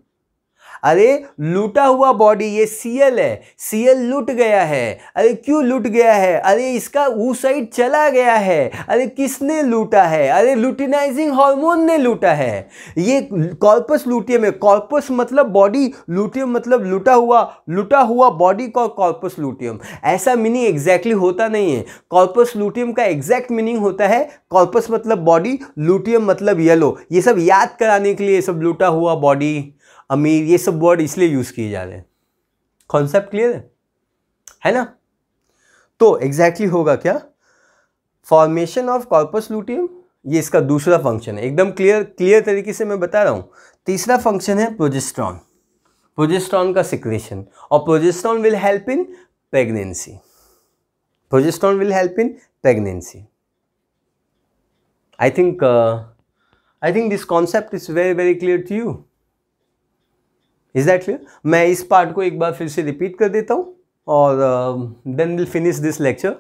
Speaker 1: अरे लूटा हुआ बॉडी, ये सीएल है, सीएल लूट गया है। अरे क्यों लूट गया है? अरे इसका oocyte चला गया है। अरे किसने लूटा है? अरे लुटिनाइजिंग हार्मोन ने लूटा है। ये कॉर्पस लुटियम है। कॉर्पस मतलब बॉडी, लुटियम मतलब लूटा हुआ बॉडी का कॉर्पस लुटियम। ऐसा मीनिंग एग्जैक्टली होता नहीं है। कॉर्पस लुटियम का एग्जैक्ट मीनिंग होता है कॉर्पस मतलब बॉडी, लुटियम मतलब येलो। ये सब याद कराने के लिए सब लूटा हुआ बॉडी, अमीर, ये सब वर्ड इसलिए यूज किए जा रहे हैं। कॉन्सेप्ट क्लियर है ना? तो एग्जैक्टली होगा क्या? फॉर्मेशन ऑफ कॉर्पस लुटियम, ये इसका दूसरा फंक्शन है। एकदम क्लियर तरीके से मैं बता रहा हूं। तीसरा फंक्शन है प्रोजेस्टेरॉन, प्रोजेस्टेरॉन का सिक्रेशन, और progesterone will help in pregnancy. Progesterone will help in pregnancy. I think this concept is very very clear to you. Is that clear? मैं इस पार्ट को एक बार फिर से रिपीट कर देता हूँ, और then will finish this lecture.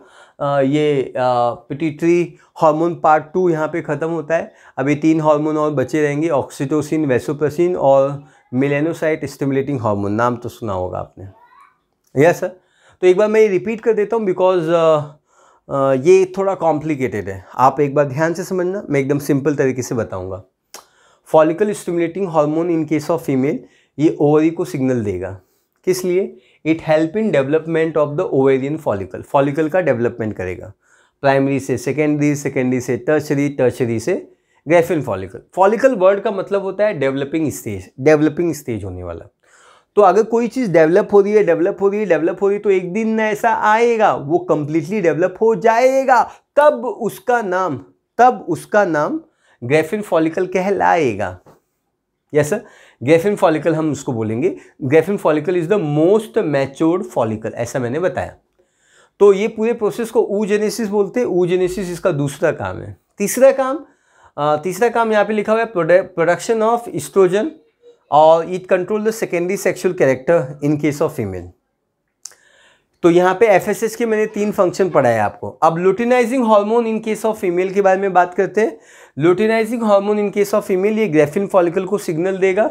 Speaker 1: ये पिट्यूटरी हार्मोन पार्ट 2 यहाँ पे ख़त्म होता है। अभी 3 हार्मोन और बचे रहेंगे, ऑक्सीटोसिन, वैसोप्रेसिन और मेलानोसाइट स्टिमुलेटिंग हार्मोन। नाम तो सुना होगा आपने। यस सर, तो एक बार मैं ये रिपीट कर देता हूँ, बिकॉज ये थोड़ा कॉम्प्लिकेटेड है। आप एक बार ध्यान से समझना, मैं एकदम सिंपल तरीके से बताऊँगा। Follicle stimulating hormone in case of female, ये ओवरी को सिग्नल देगा। किस लिए? It help in development of the ovarian follicle. Follicle का डेवलपमेंट करेगा, प्राइमरी से सेकेंडरी, सेकेंडरी से टर्शरी, टर्शरी से ग्रेफिन फॉलिकल। फॉलिकल वर्ड का मतलब होता है डेवलपिंग स्टेज होने वाला। तो अगर कोई चीज़ डेवलप हो रही है तो एक दिन ऐसा आएगा वो कंप्लीटली डेवलप हो जाएगा, तब उसका नाम ग्रेफिन फॉलिकल कहलाएगा। यस सर, ग्रेफिन फॉलिकल हम उसको बोलेंगे। Graafian follicle is the most matured follicle, ऐसा मैंने बताया। तो ये पूरे प्रोसेस को oogenesis बोलते हैं। oogenesis इसका दूसरा काम है। तीसरा काम यहाँ पे लिखा हुआ है प्रोडक्शन ऑफ एस्ट्रोजन, और it control the secondary sexual character in case of female. तो यहाँ पे एफएसएच के मैंने 3 फंक्शन पढ़ाए आपको। अब luteinizing hormone in case of female के बारे में बात करते हैं। Luteinizing hormone in case of female ये ग्रेफिन फॉलिकल को सिग्नल देगा,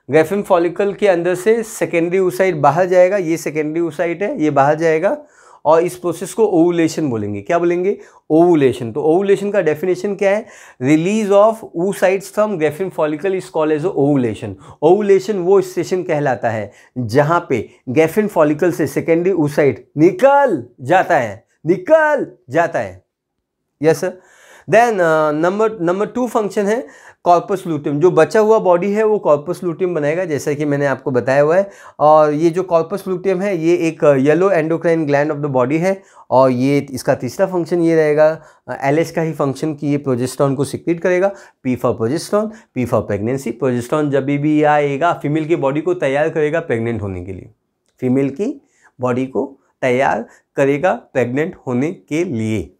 Speaker 1: ग्रेफिन फॉलिकल के अंदर से सेकेंडरी oocyte बाहर जाएगा, ये सेकेंडरी oocyte है, ये बाहर जाएगा और इस प्रोसेस को ओवुलेशन बोलेंगे। क्या बोलेंगे? ओवुलेशन। तो ओवुलेशन का डेफिनेशन क्या है? Release of oocytes from Graafian follicle is called as ovulation. Ovulation वो स्टेशन कहलाता है जहां पे ग्रेफिन फॉलिकल से सेकेंडरी oocyte निकल जाता है। Yes sir. Then number 2 function है कॉर्पस लूटियम। जो बचा हुआ बॉडी है वो कॉर्पस लूटियम बनाएगा, जैसा कि मैंने आपको बताया हुआ है। और ये जो कॉर्पस लूटियम है ये एक yellow endocrine gland of the body है और ये इसका तीसरा फंक्शन ये रहेगा एलएच का ही फंक्शन कि ये प्रोजेस्टेरॉन को सिक्रीट करेगा। P for progesterone, P for pregnancy. Progesterone जब भी आएगा फीमेल की बॉडी को तैयार करेगा प्रेग्नेंट होने के लिए, फीमेल की बॉडी को तैयार करेगा प्रेग्नेंट होने के लिए।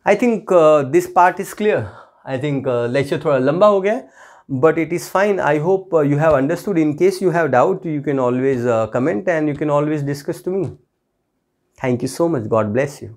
Speaker 1: आई think this part is clear. I think lecture थोड़ा लंबा हो गया है, but it is fine. I hope you have understood. In case you have doubt, you can always comment and you can always discuss to me. Thank you so much. God bless you.